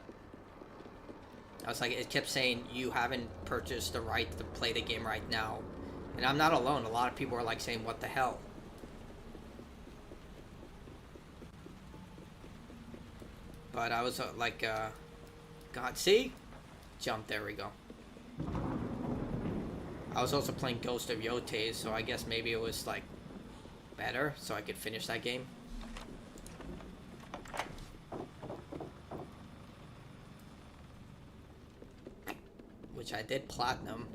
I was like, it kept saying, you haven't purchased the right to play the game right now. And I'm not alone. A lot of people are like saying, what the hell? But I was like, God, see? Jump, there we go. I was also playing Ghost of Yote, so I guess maybe it was like better, so I could finish that game. Which I did platinum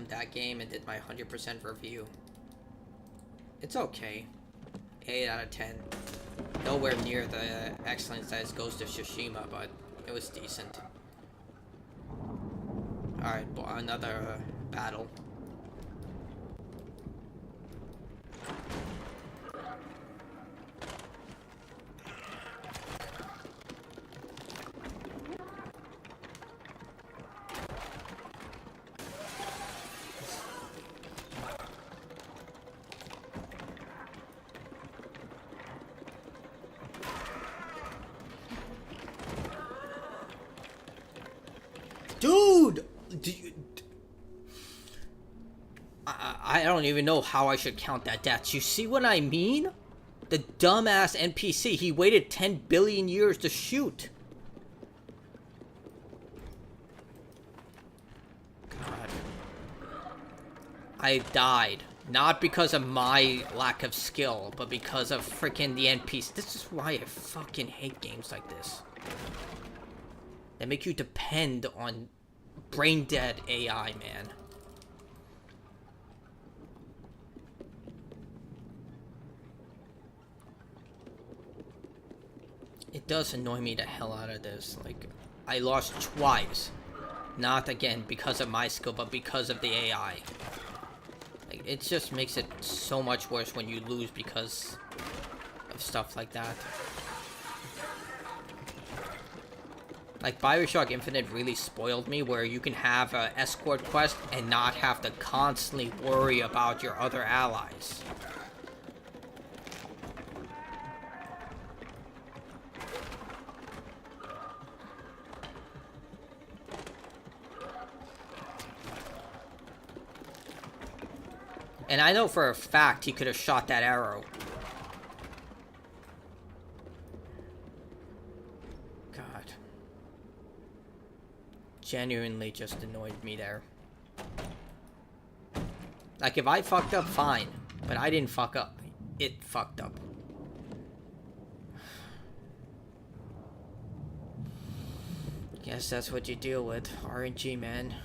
that game and did my 100% review. It's okay. 8 out of 10. Nowhere near the excellence that is Ghost of Tsushima, but it was decent. Alright, another battle. Dude! I don't even know how I should count that death. You see what I mean? The dumbass NPC, he waited 10 billion years to shoot. God. I died. Not because of my lack of skill, but because of freaking the NPC. This is why I fucking hate games like this. That make you depend on brain dead AI, man. It does annoy me the hell out of this. Like, I lost twice. Not again because of my skill, but because of the AI. Like, it just makes it so much worse when you lose because of stuff like that. Like, Bioshock Infinite really spoiled me, where you can have an escort quest and not have to constantly worry about your other allies. And I know for a fact he could have shot that arrow. God. Genuinely just annoyed me there. Like, if I fucked up, fine. But I didn't fuck up. It fucked up. Guess that's what you deal with. RNG, man.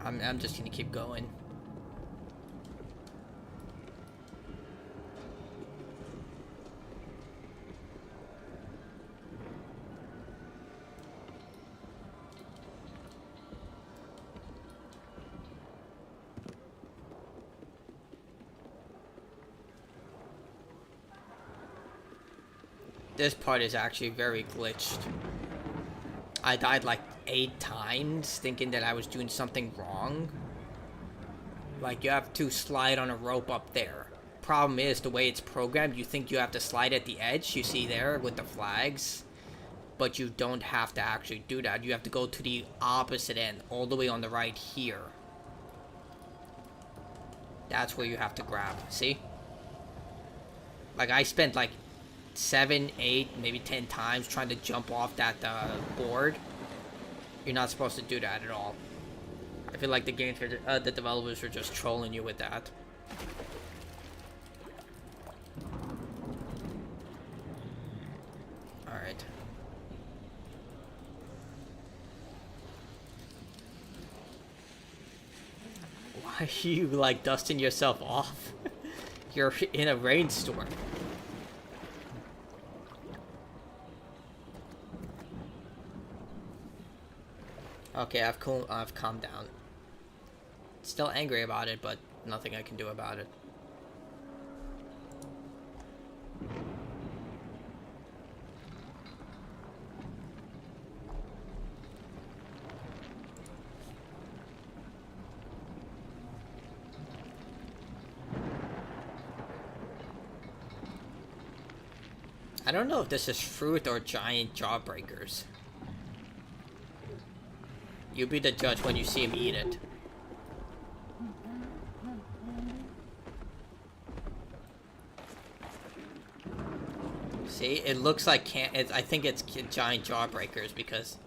I'm just gonna keep going. This part is actually very glitched. I died like 8 times thinking that I was doing something wrong. Like, you have to slide on a rope up there. Problem is, the way it's programmed, you think you have to slide at the edge, you see there with the flags. But you don't have to actually do that. You have to go to the opposite end, all the way on the right here. That's where you have to grab, see? Like, I spent like 7, 8, maybe 10 times trying to jump off that board. You're not supposed to do that at all. I feel like the the developers are just trolling you with that. Alright. Why are you, like, dusting yourself off? You're in a rainstorm. Okay, I've calmed down. Still angry about it, but nothing I can do about it. I don't know if this is fruit or giant jawbreakers. You be the judge when you see him eat it. See, it looks like I think it's giant jawbreakers because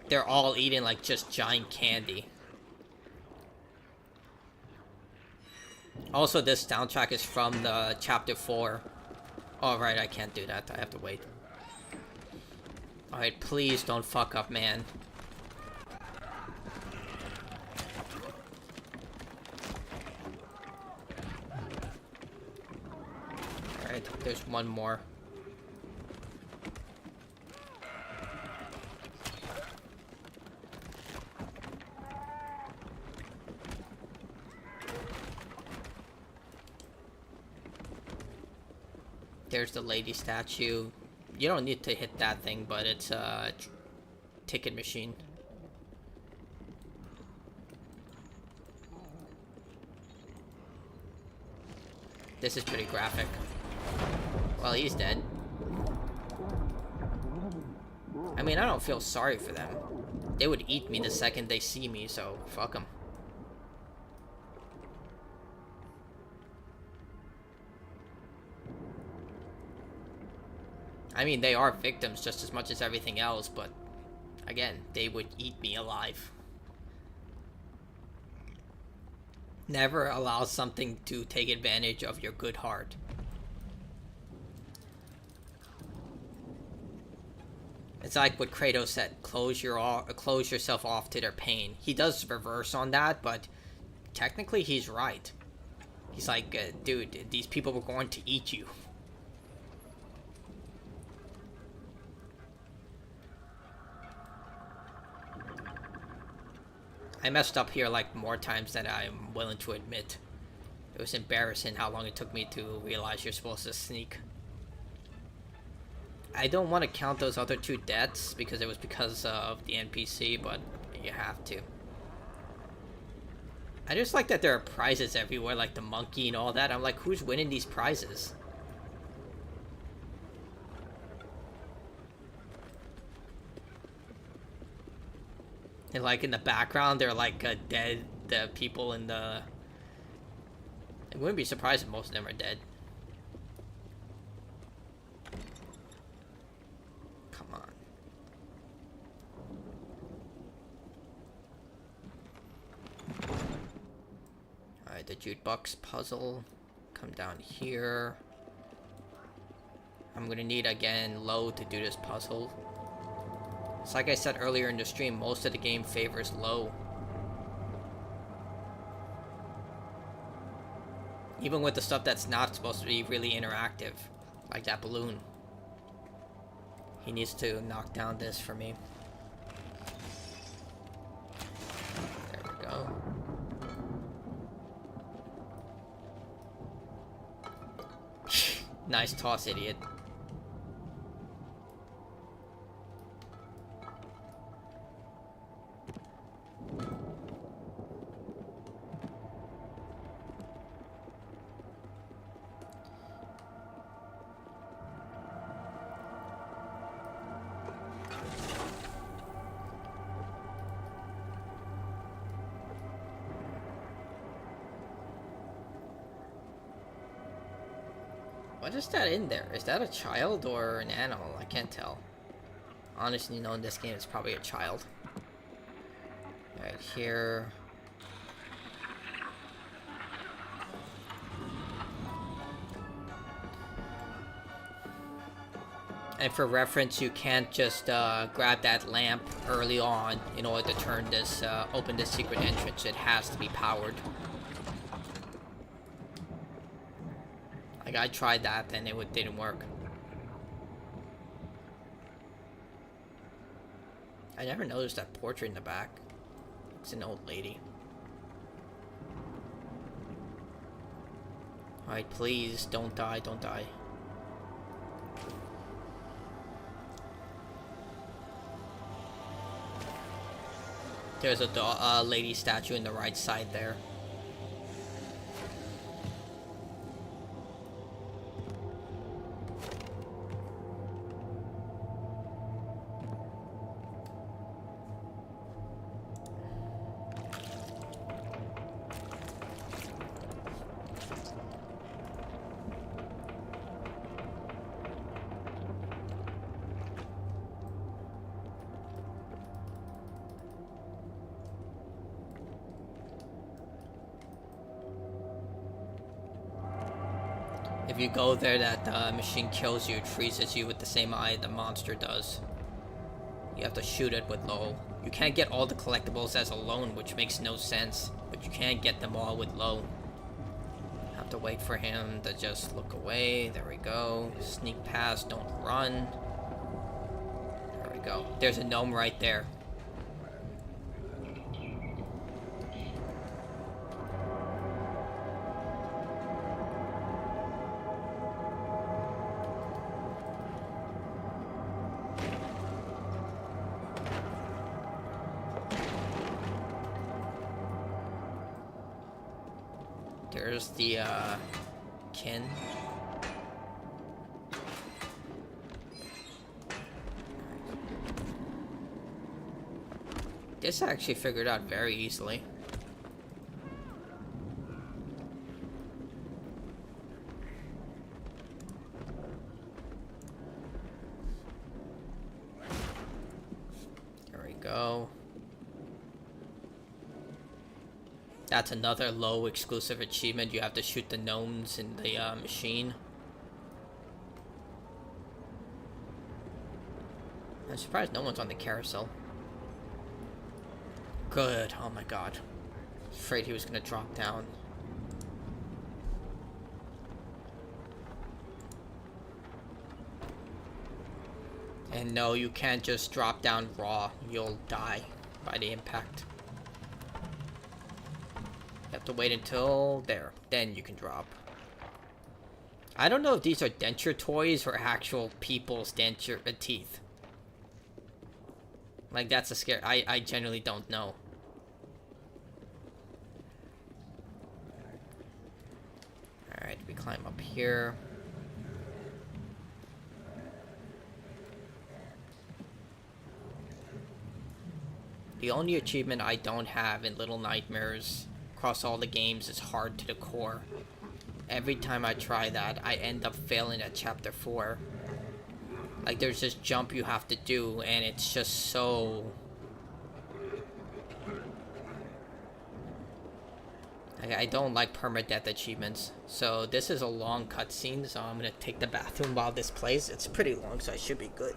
they're all eating like just giant candy. Also, this soundtrack is from the chapter 4. Oh, right, I can't do that. I have to wait. Alright, please don't fuck up, man. Alright, there's one more. There's the lady statue. You don't need to hit that thing, but it's a ticket machine. This is pretty graphic. Well, he's dead. I mean, I don't feel sorry for them. They would eat me the second they see me, so fuck them. I mean, they are victims just as much as everything else, but again, they would eat me alive. Never allow something to take advantage of your good heart. It's like what Kratos said, close yourself off to their pain. He does reverse on that, but technically he's right. He's like, dude, these people were going to eat you. I messed up here like more times than I'm willing to admit. It was embarrassing how long it took me to realize you're supposed to sneak. I don't want to count those other 2 deaths because it was because of the NPC, but you have to. I just like that there are prizes everywhere, like the monkey and all that. I'm like, who's winning these prizes? And like in the background, they're like dead people in the... I wouldn't be surprised if most of them are dead. Come on. Alright, the jukebox puzzle. Come down here. I'm gonna need, again, low to do this puzzle. It's like I said earlier in the stream, most of the game favors low. Even with the stuff that's not supposed to be really interactive. Like that balloon. He needs to knock down this for me. There we go. Nice toss, idiot. What is that in there? Is that a child or an animal? I can't tell. Honestly, in this game, it's probably a child. Right here. And for reference, you can't just grab that lamp early on in order to turn this, open this secret entrance. It has to be powered. Like, I tried that and it didn't work. I never noticed that portrait in the back. It's an old lady. Alright, please, don't die, don't die. There's a lady statue in the right side there. If you go there, that machine kills you, it freezes you with the same eye the monster does. You have to shoot it with low. You can't get all the collectibles as alone, which makes no sense. But you can get them all with low. Have to wait for him to just look away. There we go. Sneak past, don't run. There we go. There's a gnome right there. There's the, kin. This I actually figured out very easily. There we go. That's another low exclusive achievement. You have to shoot the gnomes in the machine. I'm surprised no one's on the carousel. Good. Oh my god. Afraid he was gonna drop down. And no, you can't just drop down raw. You'll die by the impact. You have to wait until there. Then you can drop. I don't know if these are denture toys or actual people's denture teeth. Like, that's a scare. I genuinely don't know. Alright, we climb up here. The only achievement I don't have in Little Nightmares across all the games is hard to the core. Every time I try that, I end up failing at chapter 4. Like, there's this jump you have to do, and it's just so... Like, I don't like permadeath achievements. So this is a long cutscene, so I'm gonna take the bathroom while this plays. It's pretty long, so I should be good.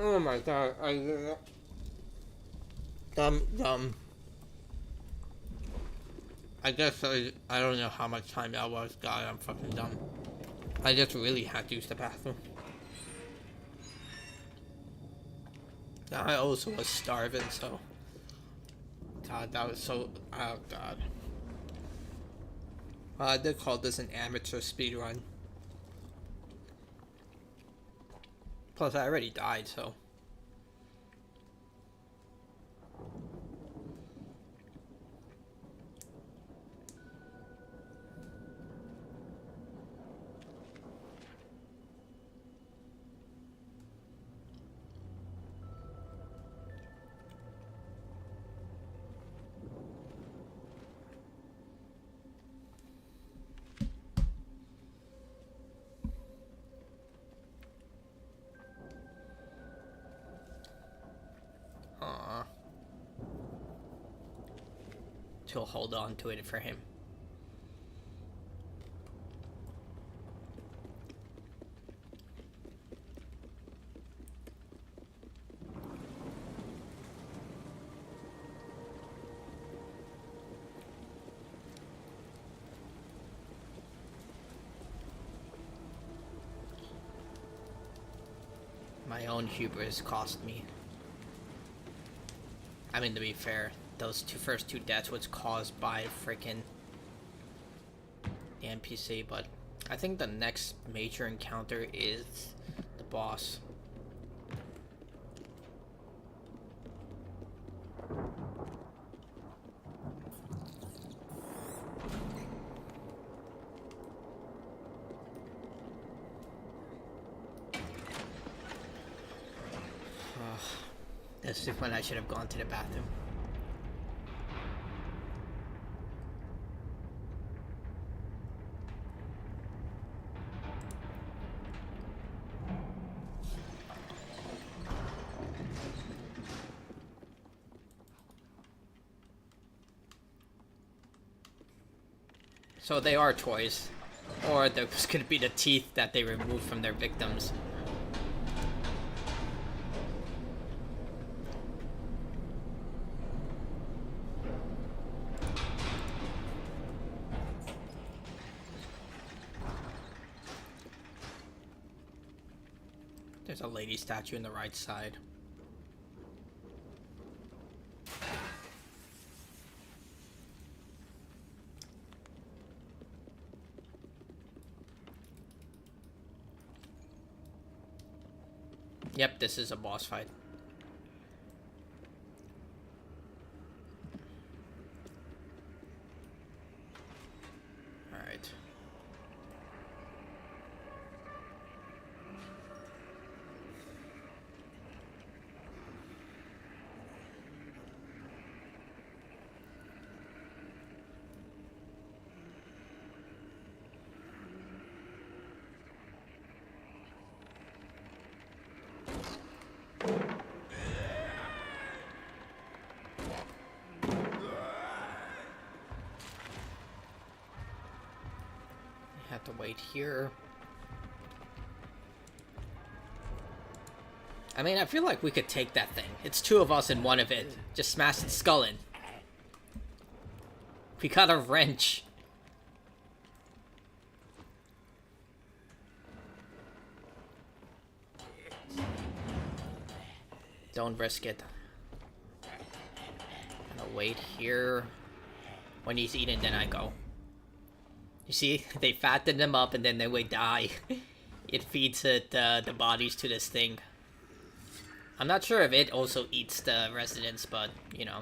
Oh my god, I guess I don't know how much time that was. God, I'm fucking dumb. I just really had to use the bathroom. I also was starving, so... God, that was so... Oh god. Well, I did call this an amateur speedrun. Plus, I already died, so... to hold on to it for him. My own hubris cost me. I mean, to be fair, those first two deaths was caused by freaking the NPC, but I think the next major encounter is the boss. This is when I should have gone to the bathroom. So they are toys. Or there's gonna be the teeth that they remove from their victims. There's a lady statue on the right side. Yep, this is a boss fight. Alright. Have to wait here. I mean, I feel like we could take that thing. It's two of us and one of it. Just smash its skull in. We got a wrench. Don't risk it. Gonna wait here. When he's eaten, then I go. You see, they fatten them up and then they would die. It feeds it the bodies to this thing. I'm not sure if it also eats the residents, but, you know.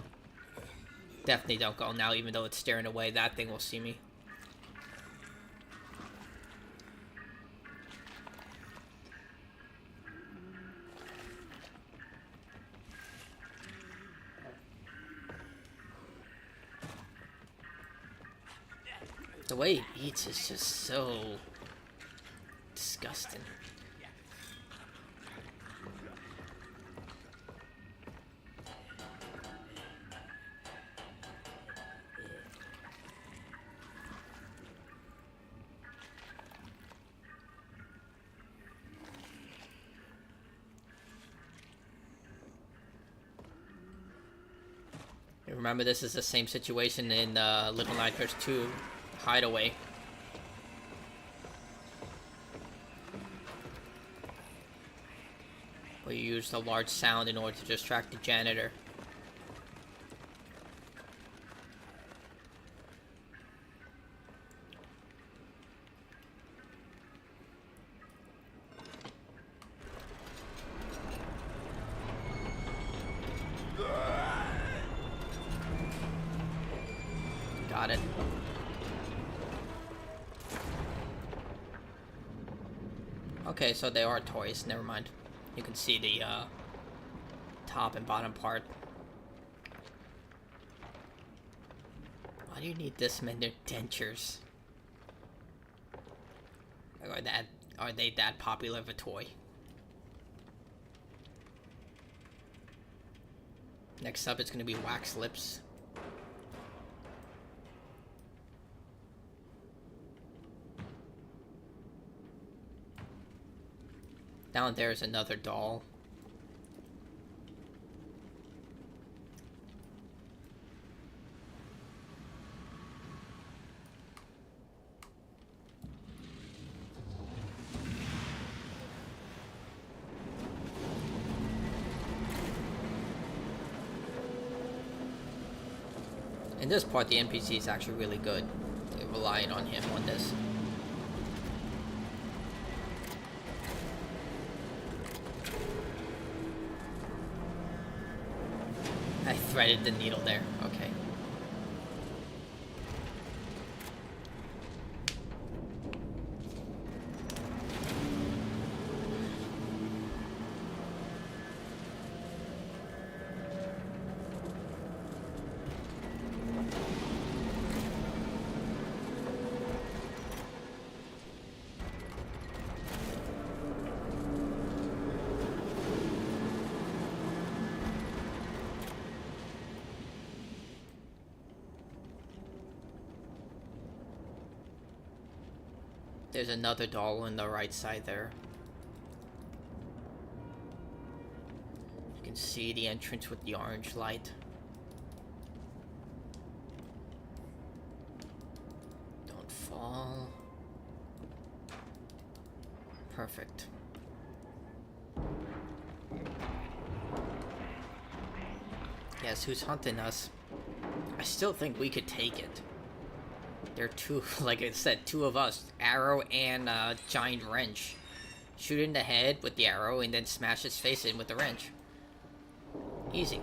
Definitely don't go now, even though it's staring away. That thing will see me. The way it eats is just so disgusting. Remember, this is the same situation in Little Nightmares 2 Hideaway. Where you use a large sound in order to distract the janitor. Got it. Okay, so they are toys. Never mind. You can see the top and bottom part. Why do you need this many dentures? Are they that popular of a toy? Next up, it's gonna be wax lips. Down there's another doll. In this part, the NPC is actually really good. They're relying on him on this. I threaded the needle there. Okay. There's another doll on the right side there. You can see the entrance with the orange light. Don't fall. Perfect. Yes, who's hunting us? I still think we could take it. There are two, like I said, two of us. Arrow and giant wrench. Shoot in the head with the arrow and then smash his face in with the wrench. Easy.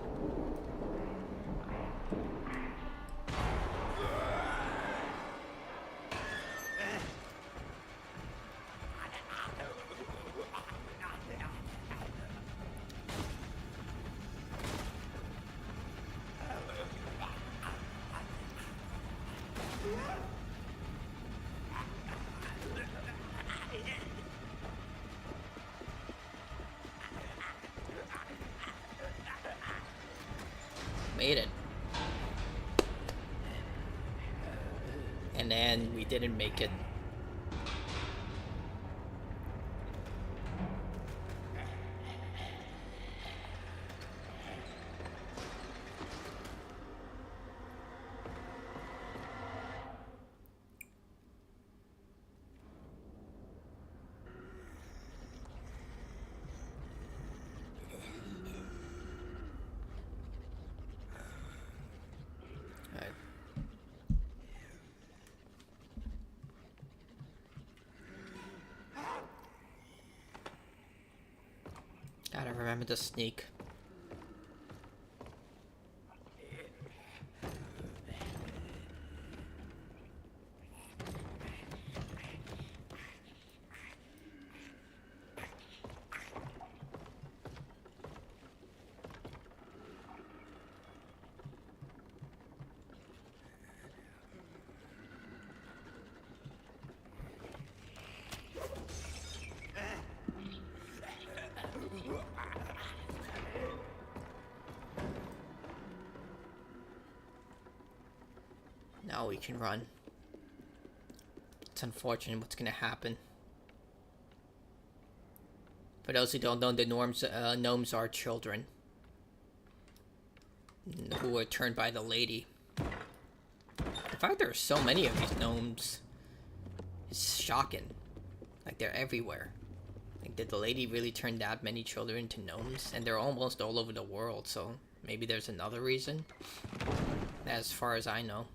Made it. And then we didn't make it. Gotta remember to sneak. Now we can run. It's unfortunate what's gonna happen. For those who don't know, the gnomes are children who were turned by the lady. The fact there are so many of these gnomes is shocking. Like, they're everywhere. Like, did the lady really turn that many children into gnomes? And they're almost all over the world, so maybe there's another reason. As far as I know.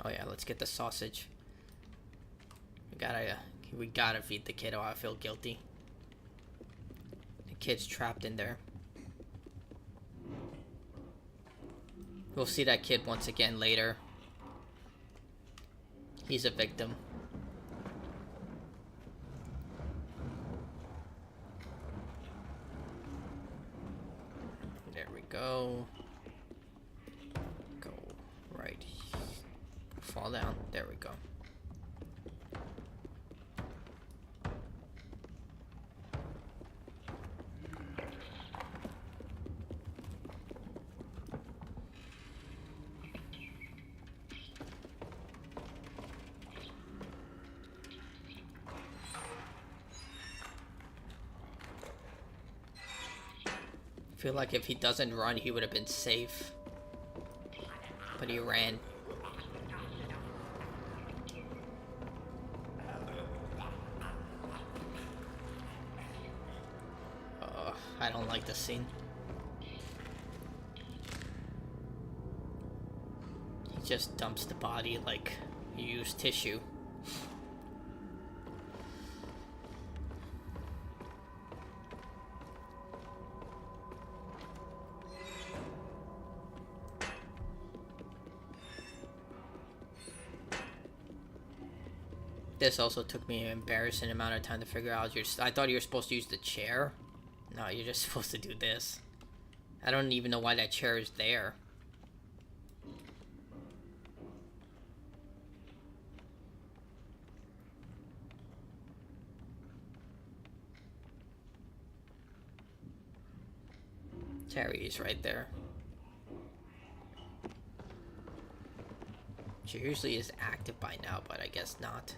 Oh yeah, let's get the sausage. We gotta feed the kid or I feel guilty. The kid's trapped in there. We'll see that kid once again later. He's a victim. There we go. Go right. Fall down. There we go. I feel like if he doesn't run, he would have been safe. But he ran. I don't like this scene. He just dumps the body like used tissue. This also took me an embarrassing amount of time to figure out. I thought you were supposed to use the chair. No, you're just supposed to do this. I don't even know why that chair is there. Terry is right there. She usually is active by now, but I guess not.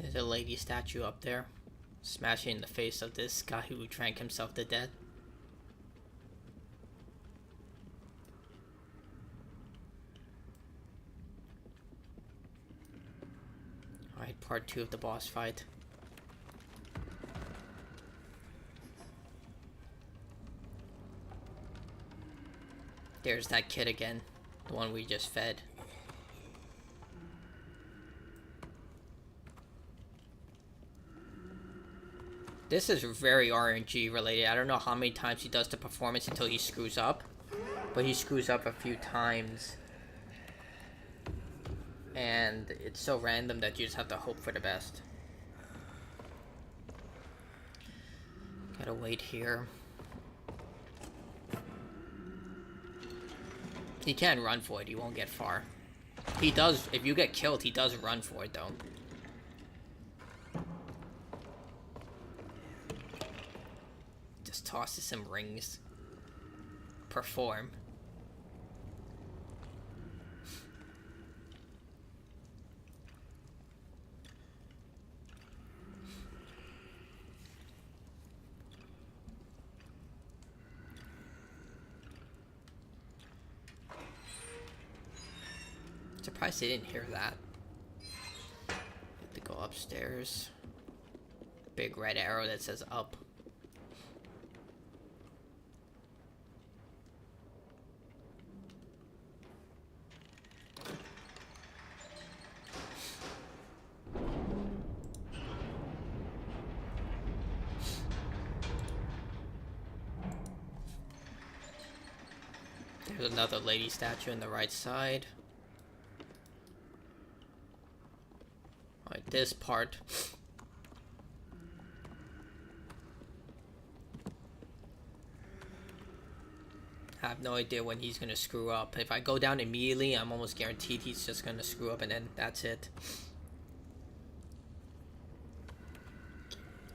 There's a lady statue up there, smashing in the face of this guy who drank himself to death. Alright, part 2 of the boss fight. There's that kid again, the one we just fed. This is very RNG related. I don't know how many times he does the performance until he screws up. But he screws up a few times. And it's so random that you just have to hope for the best. Gotta wait here. He can't run for it. He won't get far. He does. If you get killed, he does run for it though. Tosses some rings. Perform. Surprised they didn't hear that. Have to go upstairs. Big red arrow that says up. There's another lady statue on the right side. Alright, this part. I have no idea when he's gonna screw up. If I go down immediately, I'm almost guaranteed he's just gonna screw up and then that's it.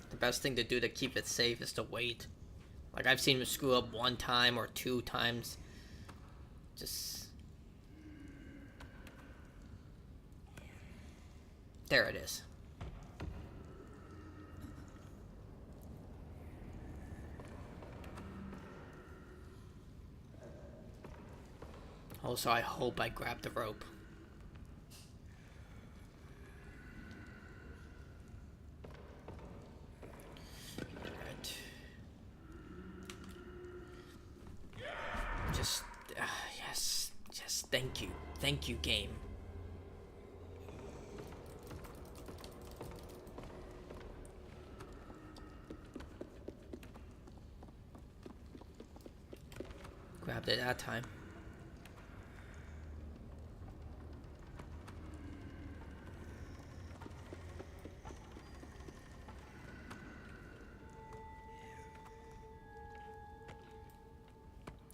The best thing to do to keep it safe is to wait. Like, I've seen him screw up 1 time or 2 times. Just... there it is. Also, I hope I grab the rope. Alright. Thank you. Thank you, game. Grabbed it that time.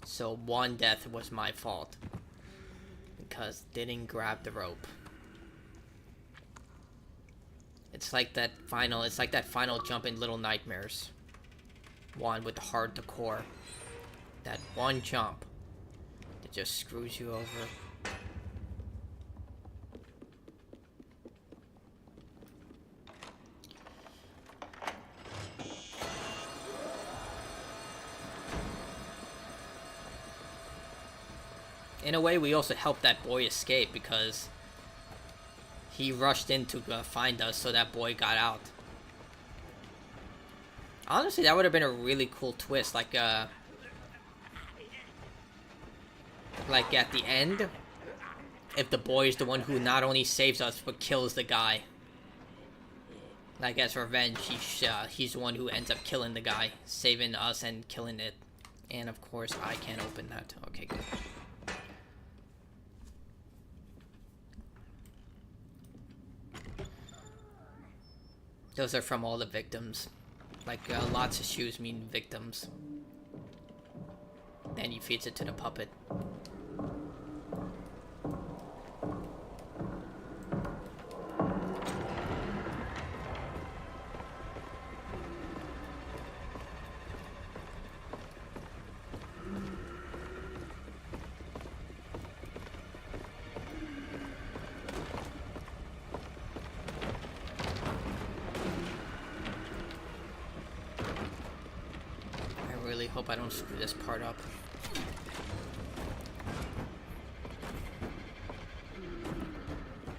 So one death was my fault because didn't grab the rope. It's like that final jump in Little Nightmares. One with the heart to core. That one jump that just screws you over. In a way, we also helped that boy escape because he rushed in to find us, so that boy got out. Honestly, that would have been a really cool twist, like at the end, if the boy is the one who not only saves us but kills the guy. Like as revenge, he's the one who ends up killing the guy, saving us and killing it. And of course, I can't open that. Okay, good. Those are from all the victims. Like, lots of shoes mean victims. Then he feeds it to the puppet. Hope I don't screw this part up.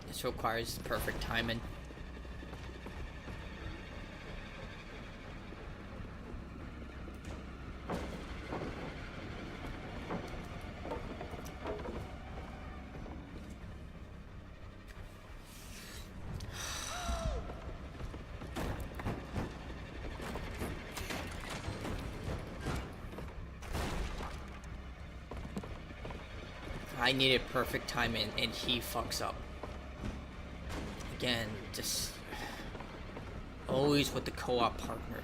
This requires perfect timing. I needed perfect timing, and he fucks up. Again, just always with the co-op partner.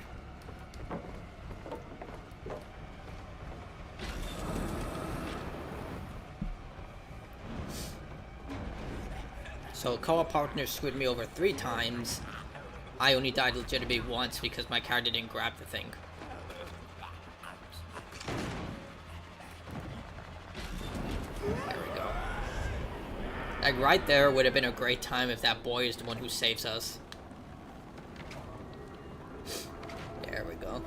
So co-op partner screwed me over 3 times. I only died legitimately once because my character didn't grab the thing. Like, right there would have been a great time if that boy is the one who saves us. There we go.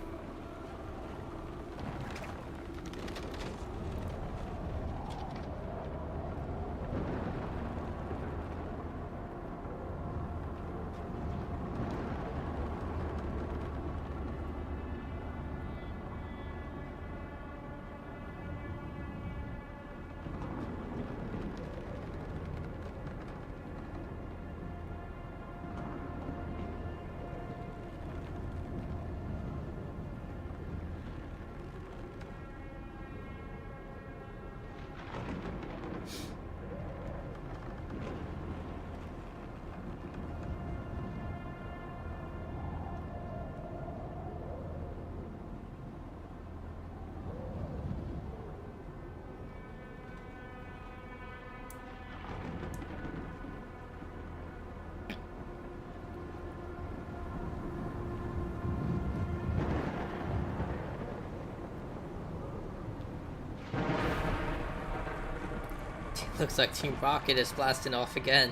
Looks like Team Rocket is blasting off again.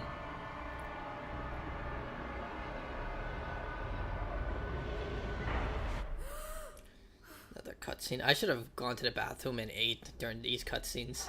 Another cutscene. I should have gone to the bathroom and ate during these cutscenes.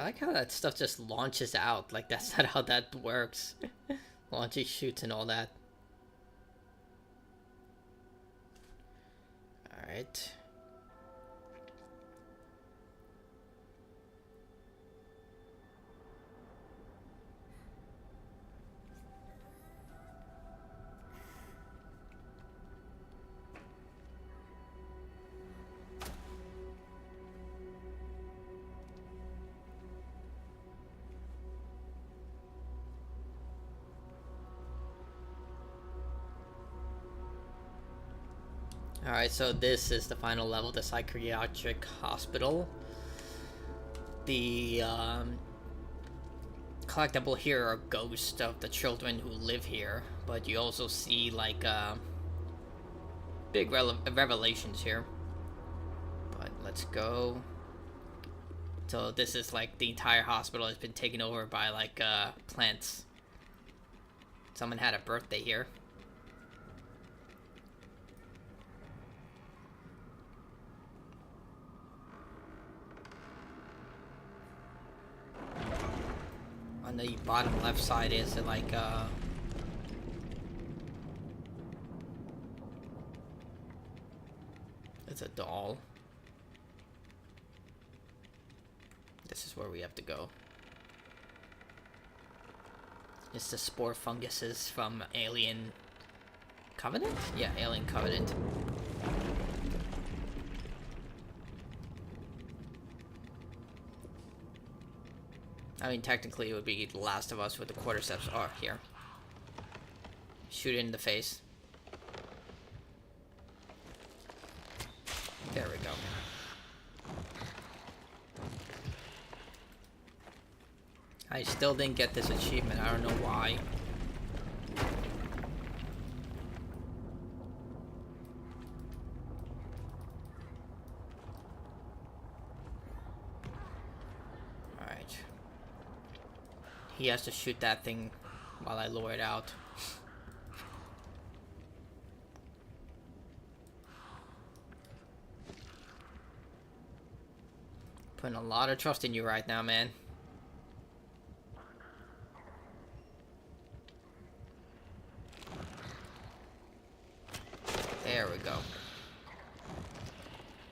like how that stuff just launches out. Like, that's not how that works. Launches, shoots, and all that. Alright. Alright, so this is the final level, the psychiatric hospital. The collectible here are ghosts of the children who live here, but you also see like big revelations here. But let's go. So this is like the entire hospital has been taken over by like plants. Someone had a birthday here. On the bottom left side is like it's a doll. This is where we have to go. It's the spore funguses from Alien Covenant? Yeah, Alien Covenant. I mean, technically it would be The Last of Us with the cordyceps are here. Shoot it in the face. There we go. I still didn't get this achievement. I don't know why. Alright. He has to shoot that thing while I lure it out. Putting a lot of trust in you right now, man. There we go.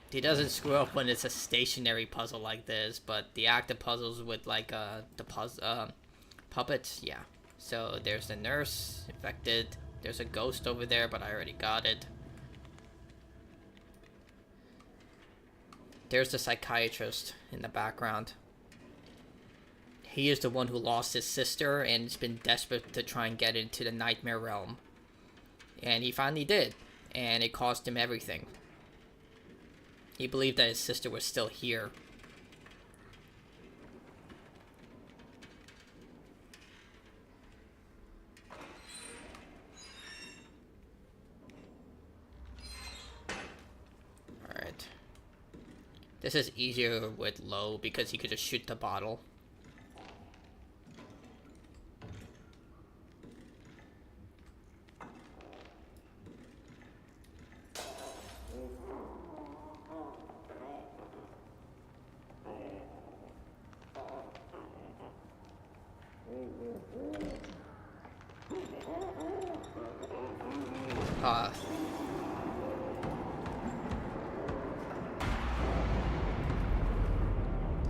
He doesn't screw up when it's a stationary puzzle like this, but the active puzzles with like the puppets, yeah. So there's the nurse infected. There's a ghost over there, but I already got it. There's the psychiatrist in the background. He is the one who lost his sister and has been desperate to try and get into the nightmare realm. And he finally did. And it cost him everything. He believed that his sister was still here. Alright. This is easier with low because he could just shoot the bottle.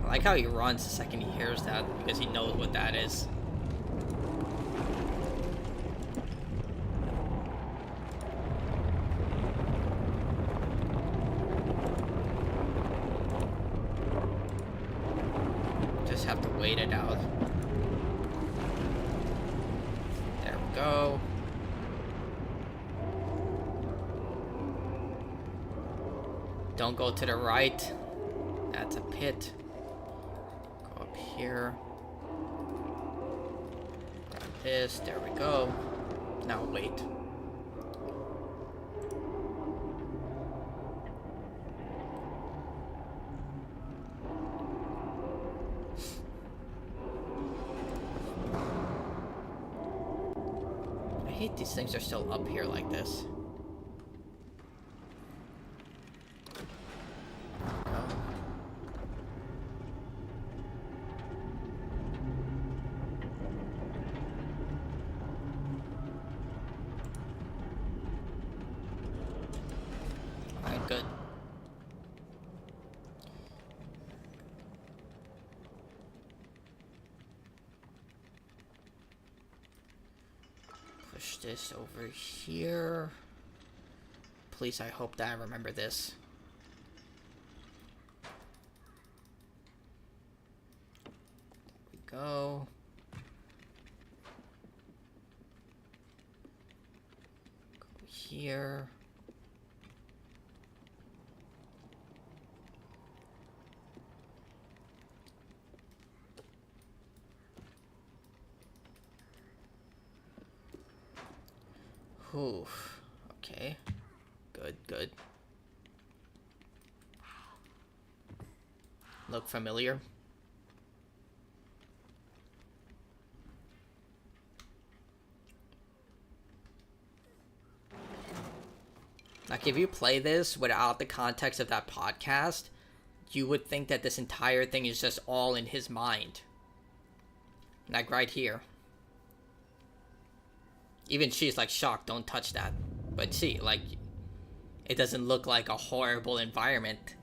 I like how he runs the second he hears that, because he knows what that is. Just have to wait it out. There we go. Don't go to the right. That's a pit. Go up here. Grab this. There we go. Now wait. I hate these things are still up here like this. push this over here. Please, I hope that I remember this. There we go. Go here. Ooh, okay. Good. Look familiar? Like, if you play this without the context of that podcast, you would think that this entire thing is just all in his mind. Like, right here. Even she's like shocked, don't touch that. But see, like, it doesn't look like a horrible environment.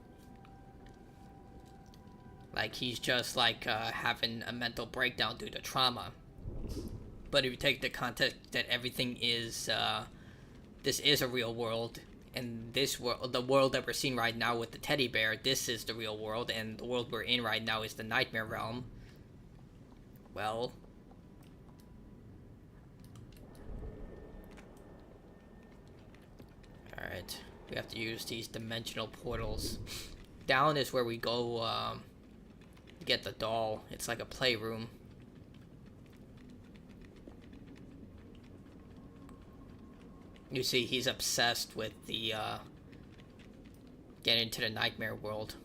Like, he's just like having a mental breakdown due to trauma. But if you take the context that everything is, this is a real world, and this world, the world that we're seeing right now with the teddy bear, this is the real world, and the world we're in right now is the nightmare realm. Well, alright, we have to use these dimensional portals. Down is where we go to get the doll. It's like a playroom. You see, he's obsessed with the getting into the nightmare world.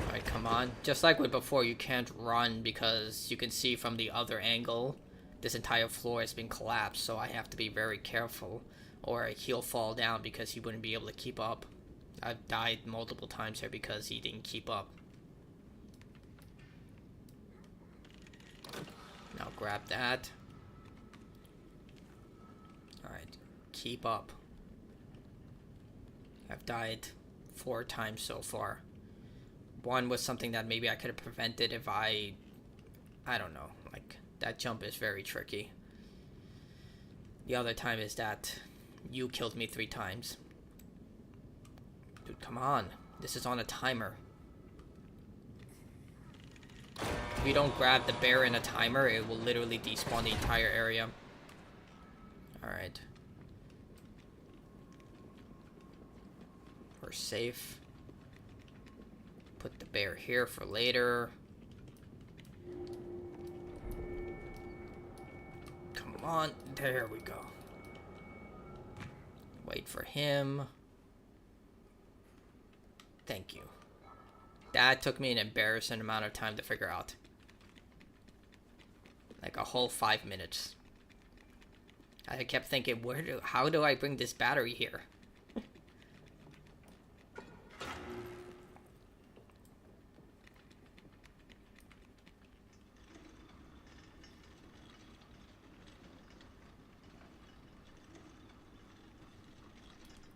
Alright, come on. Just like with before, you can't run because you can see from the other angle this entire floor has been collapsed, so I have to be very careful or he'll fall down because he wouldn't be able to keep up. I've died multiple times here because he didn't keep up. Now grab that. Alright, keep up. I've died 4 times so far. One was something that maybe I could have prevented if I don't know, like, that jump is very tricky. The other time is that you killed me 3 times. Dude, come on. This is on a timer. If you don't grab the bear in a timer, it will literally despawn the entire area. Alright. We're safe. Put the bear here for later. Come on. There we go. Wait for him. Thank you. That took me an embarrassing amount of time to figure out. Like a whole 5 minutes. I kept thinking, how do I bring this battery here?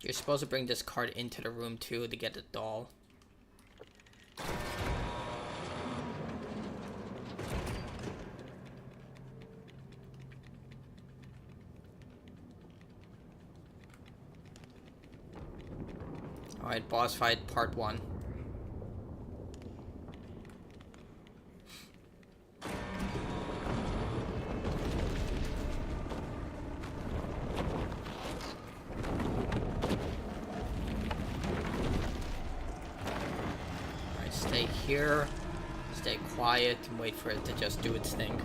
You're supposed to bring this card into the room too to get the doll. Alright, boss fight part 1. Alright, stay here, stay quiet, and wait for it to just do its thing.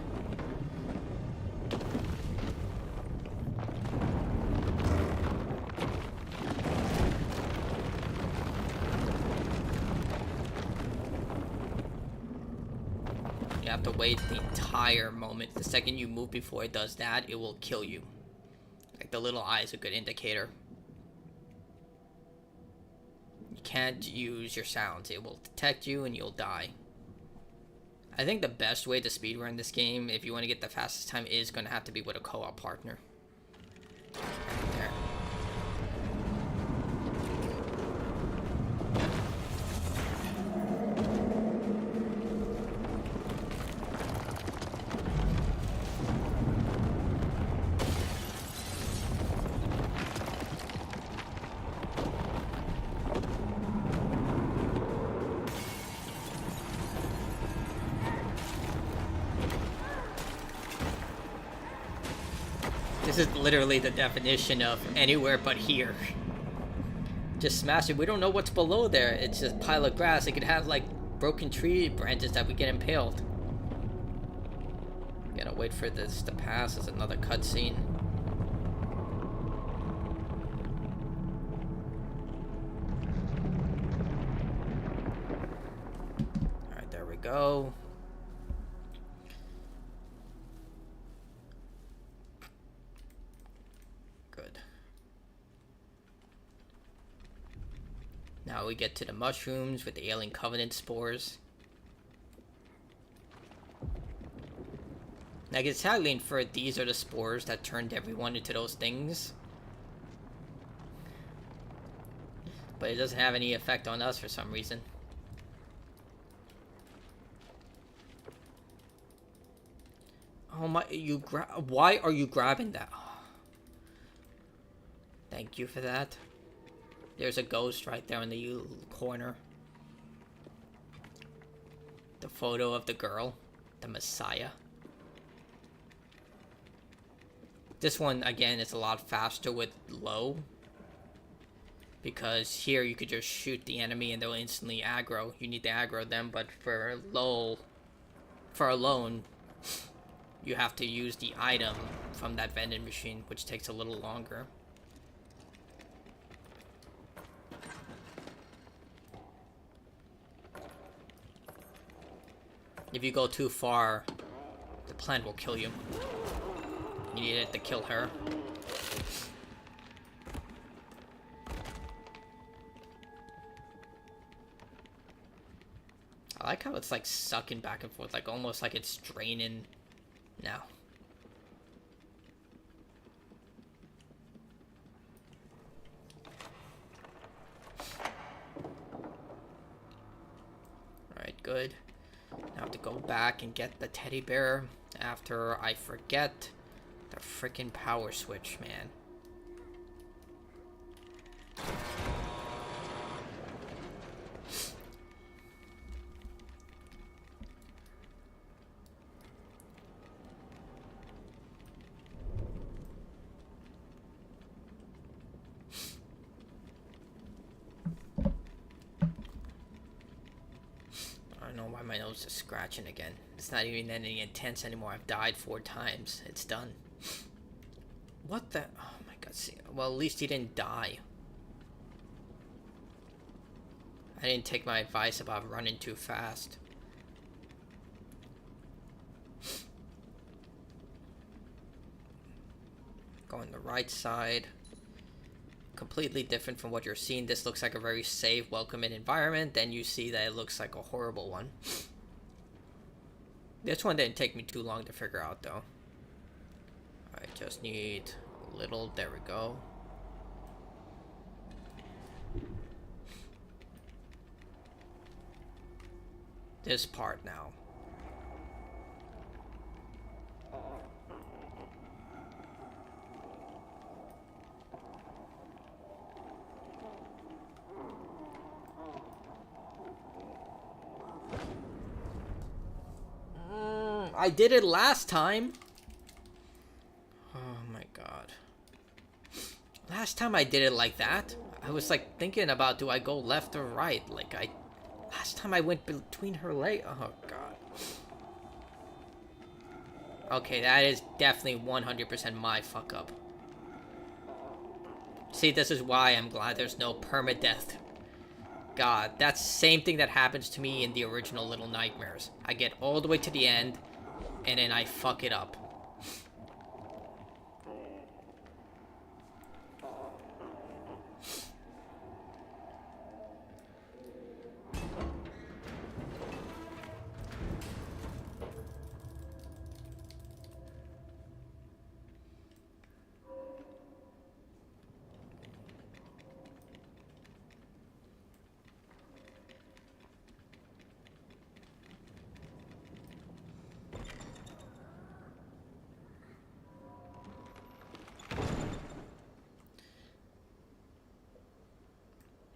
Have to wait the entire moment. The second you move before it does that, it will kill you. Like, the little eye is a good indicator. You can't use your sounds. It will detect you and you'll die. I think the best way to speedrun this game, if you want to get the fastest time, is going to have to be with a co-op partner. Right there. This is literally the definition of anywhere but here. Just smash it. We don't know what's below there. It's just a pile of grass. It could have like broken tree branches that we get impaled. Gotta wait for this to pass. There's another cutscene. Alright, there we go. Good. Now we get to the mushrooms with the Alien Covenant spores. Like, it's sadly inferred these are the spores that turned everyone into those things. But it doesn't have any effect on us for some reason. Oh my, why are you grabbing that? Oh. Thank you for that. There's a ghost right there in the corner. The photo of the girl, the Messiah. This one, again, is a lot faster with low. Because here you could just shoot the enemy and they'll instantly aggro. You need to aggro them, but for low, for alone, you have to use the item from that vending machine, which takes a little longer. If you go too far, the plant will kill you. You need it to kill her. I like how it's like sucking back and forth, like almost like it's draining now. Alright, good. Now I have to go back and get the teddy bear after I forget the freaking power switch, man. I don't know why my nose is scratching again. It's not even any intense anymore. I've died 4 times. It's done. What the? Oh my god. See, well, at least he didn't die. I didn't take my advice about running too fast. Going the right side. Completely different from what you're seeing. This looks like a very safe, welcoming environment. Then you see that it looks like a horrible one. This one didn't take me too long to figure out, though. I just need a little. There we go. This part now. I did it last time. Oh my god. Last time I did it like that, I was like thinking about, do I go left or right? Like last time I went between her legs. Oh god. Okay, that is definitely 100% my fuck up. See, this is why I'm glad there's no permadeath. God, that's the same thing that happens to me in the original Little Nightmares. I get all the way to the end, and then I fuck it up.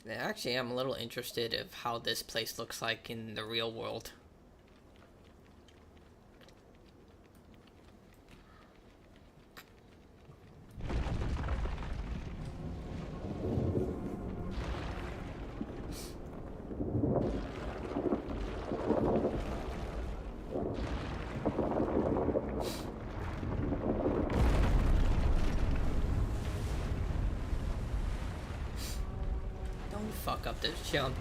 Actually, I'm a little interested of how this place looks like in the real world. fuck up this jump.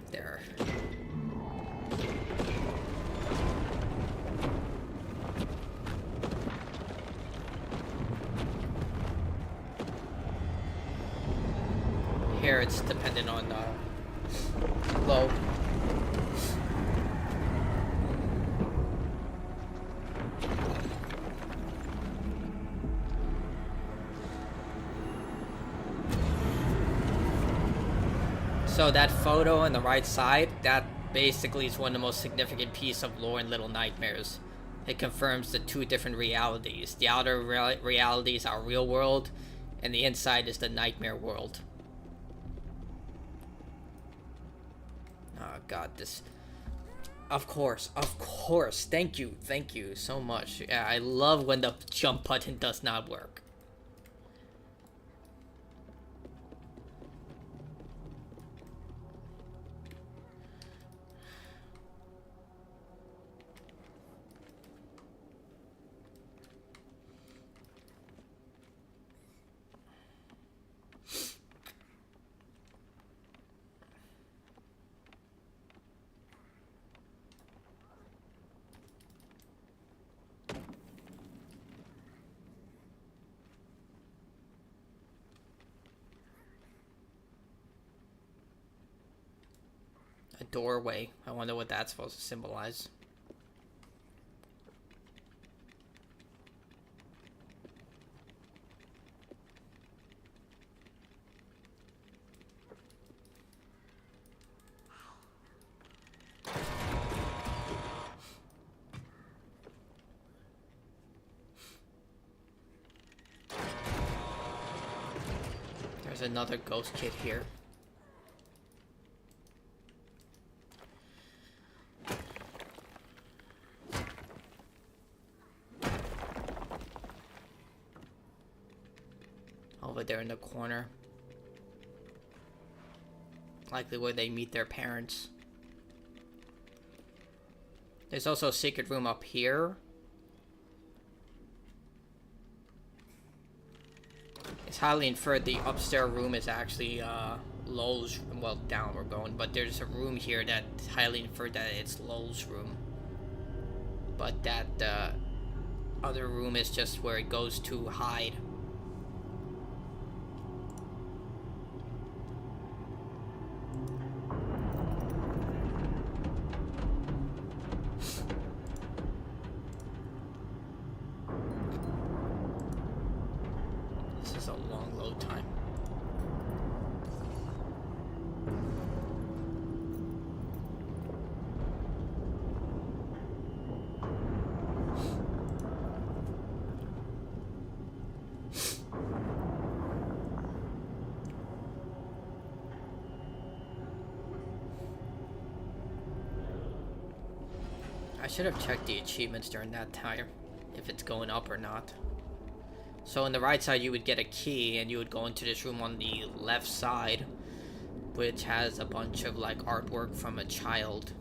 There. Here it's dependent on low. So that photo on the right side, that basically is one of the most significant pieces of lore in Little Nightmares. It confirms the two different realities. The outer reality is our real world, and the inside is the nightmare world. Oh god, this... Of course, thank you so much. Yeah, I love when the jump button does not work. A doorway. I wonder what that's supposed to symbolize. There's another ghost kit here. Over there in the corner. Likely where they meet their parents. There's also a secret room up here. It's highly inferred the upstairs room is actually Lowell's, well, down we're going, but there's a room here that's highly inferred that it's Lowell's room. But that other room is just where it goes to hide. This is a long load time. I should have checked the achievements during that time, if it's going up or not. So on the right side you would get a key and you would go into this room on the left side, which has a bunch of like artwork from a child.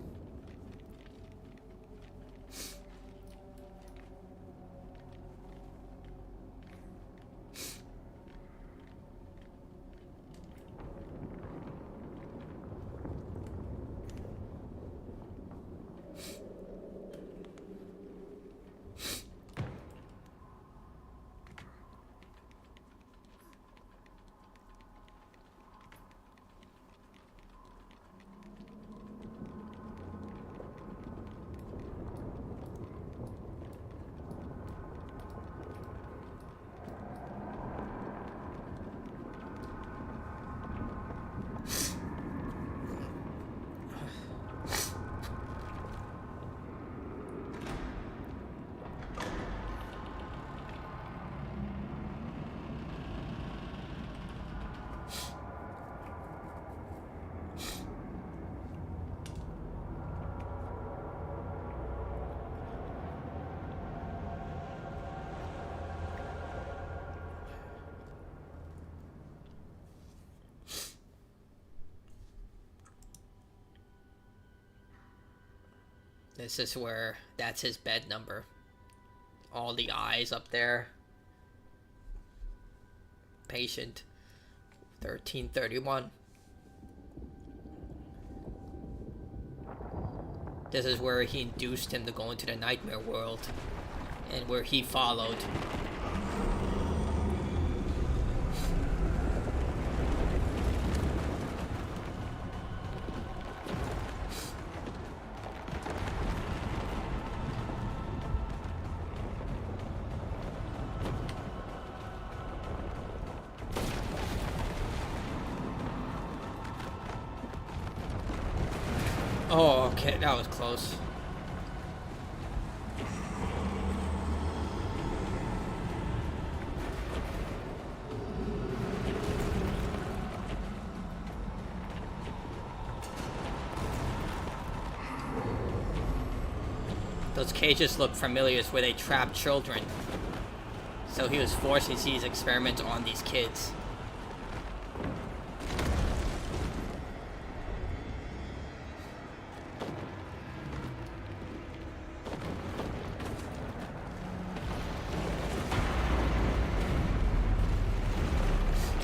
This is where that's his bed number. All the eyes up there. Patient 1331. This is where he induced him to go into the nightmare world, and where he followed. Oh, okay, that was close. Those cages look familiar, it's where they trap children. So he was forcing these experiments on these kids.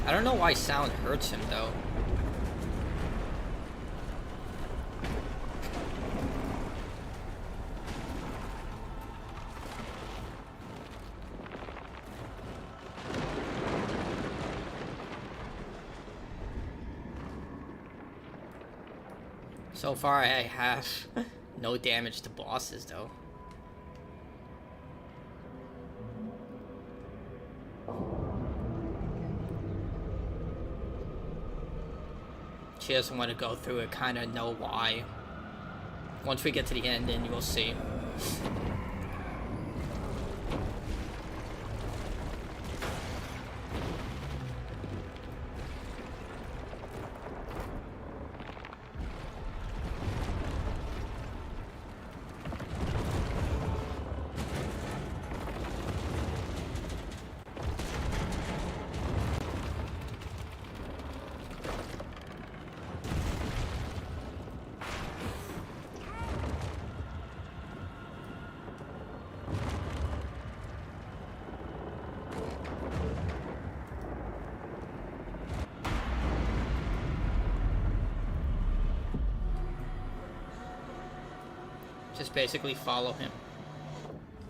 I don't know why sound hurts him, though. So far, I have no damage to bosses, though. She doesn't want to go through it, kind of know why. Once we get to the end, then you'll see. Just basically follow him.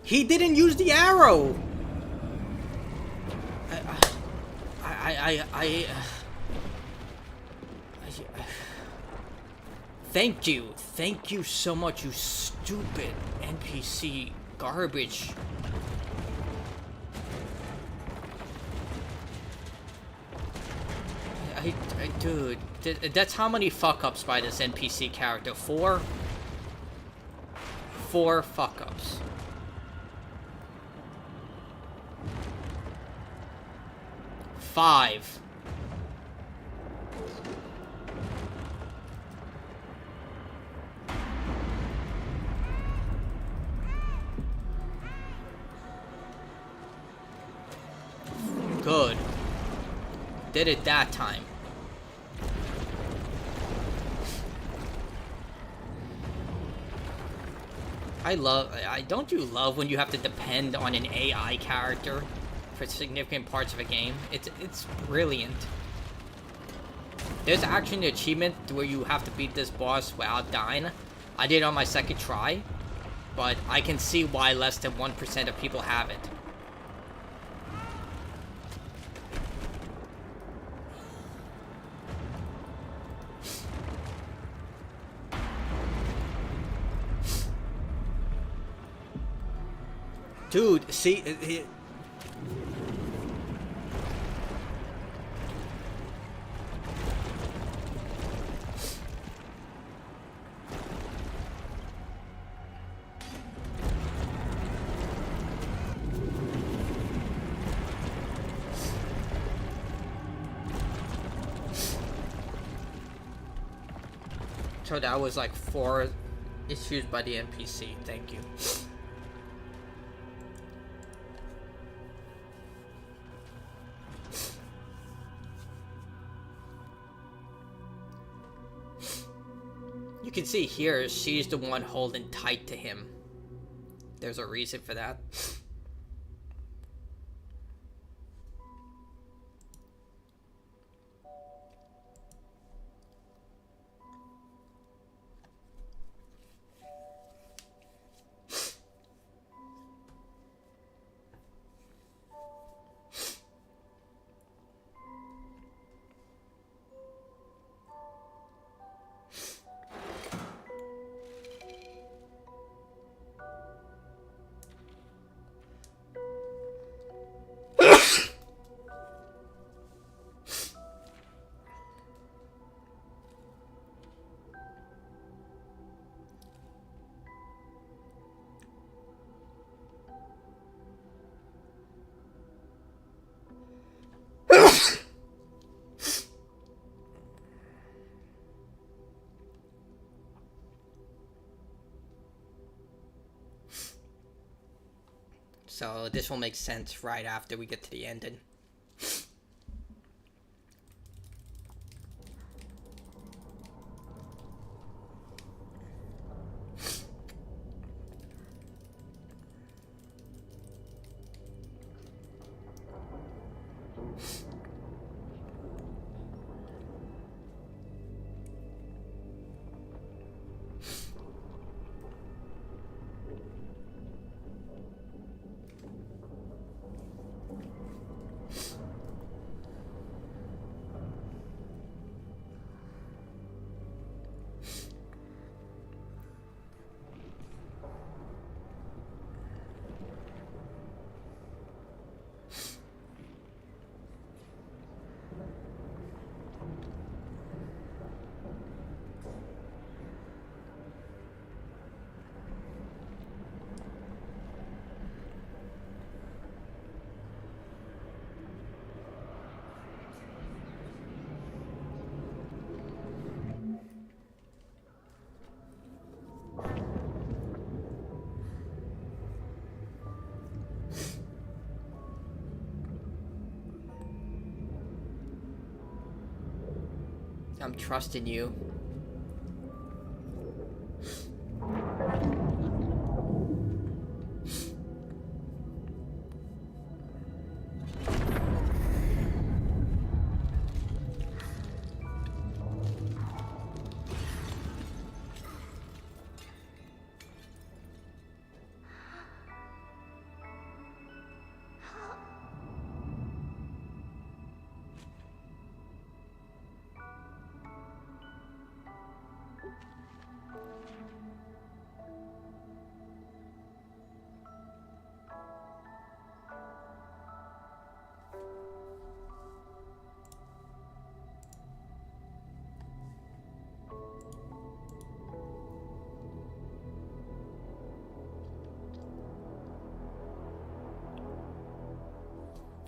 He didn't use the arrow! Thank you. Thank you so much, you stupid NPC garbage. Dude, that's how many fuck-ups by this NPC character? 4? 4 fuck-ups. Five. Good. Did it that time. Don't you love when you have to depend on an AI character for significant parts of a game? It's brilliant. There's actually an achievement where you have to beat this boss without dying. I did it on my second try, but I can see why less than 1% of people have it. Dude, see, so that was like 4 issues by the NPC. Thank you. can see here, she's the one holding tight to him. There's a reason for that. So this will make sense right after we get to the ending. I'm trusting you.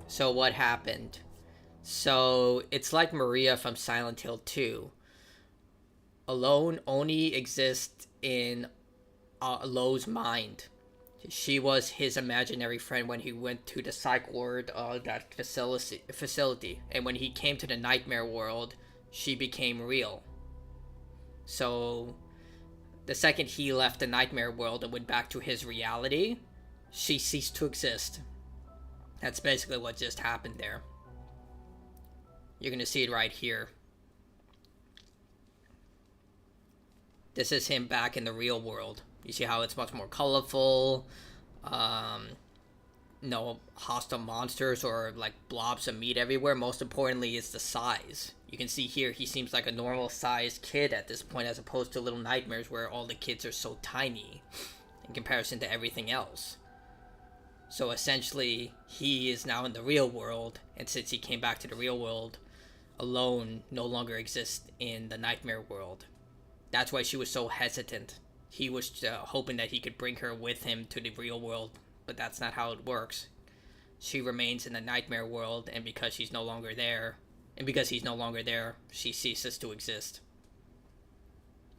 So what happened? So it's like Maria from Silent Hill 2. Alone only exists in Lo's mind. She was his imaginary friend when he went to the psych ward of that facility. And when he came to the nightmare world, she became real. So the second he left the nightmare world and went back to his reality, she ceased to exist. That's basically what just happened there. You're going to see it right here. This is him back in the real world. You see how it's much more colorful. No hostile monsters or like blobs of meat everywhere. Most importantly, it's the size. You can see here he seems like a normal sized kid at this point, as opposed to Little Nightmares where all the kids are so tiny in comparison to everything else. So essentially, he is now in the real world, and since he came back to the real world, Alone no longer exists in the nightmare world. That's why she was so hesitant. He was hoping that he could bring her with him to the real world, but that's not how it works. She remains in the nightmare world, and because she's no longer there, and because he's no longer there, she ceases to exist.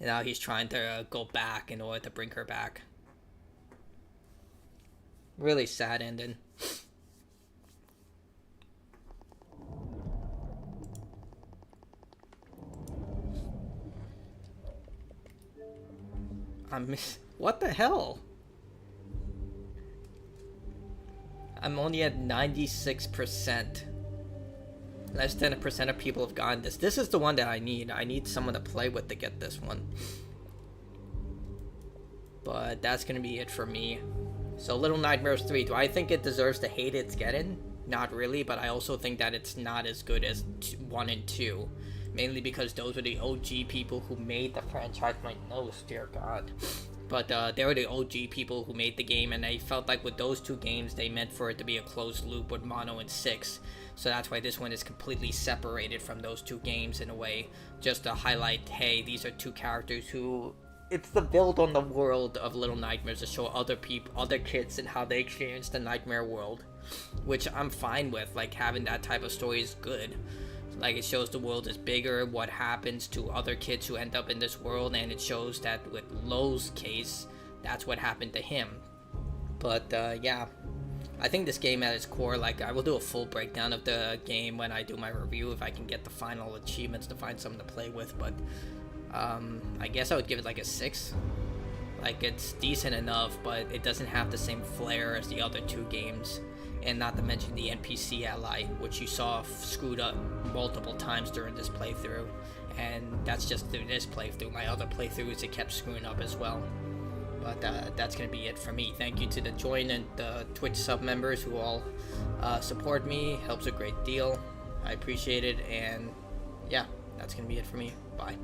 And now he's trying to go back in order to bring her back. Really sad ending. What the hell? I'm only at 96%. Less than 1% of people have gotten this. This is the one that I need. I need someone to play with to get this one. But that's gonna be it for me. So Little Nightmares 3, do I think it deserves the hate it's getting? Not really, but I also think that it's not as good as 1 and 2. Mainly because those were the OG people who made the franchise. My nose, dear God. But they were the OG people who made the game, and I felt like with those 2 games, they meant for it to be a closed loop with Mono and 6. So that's why this one is completely separated from those 2 games in a way. Just to highlight, hey, these are 2 characters who... It's the build on the world of Little Nightmares to show other people, other kids, and how they experience the nightmare world. Which I'm fine with, like, having that type of story is good. Like, it shows the world is bigger, what happens to other kids who end up in this world, and it shows that with Lo's case, that's what happened to him. But, yeah. I think this game at its core, like, I will do a full breakdown of the game when I do my review, if I can get the final achievements to find something to play with, but... I guess I would give it like a 6. Like, it's decent enough, but it doesn't have the same flair as the other 2 games. And not to mention the NPC ally, which you saw screwed up multiple times during this playthrough. And that's just through this playthrough. My other playthroughs, it kept screwing up as well. But that's going to be it for me. Thank you to the Join and the Twitch sub members who all support me. Helps a great deal. I appreciate it. And yeah, that's going to be it for me. Bye.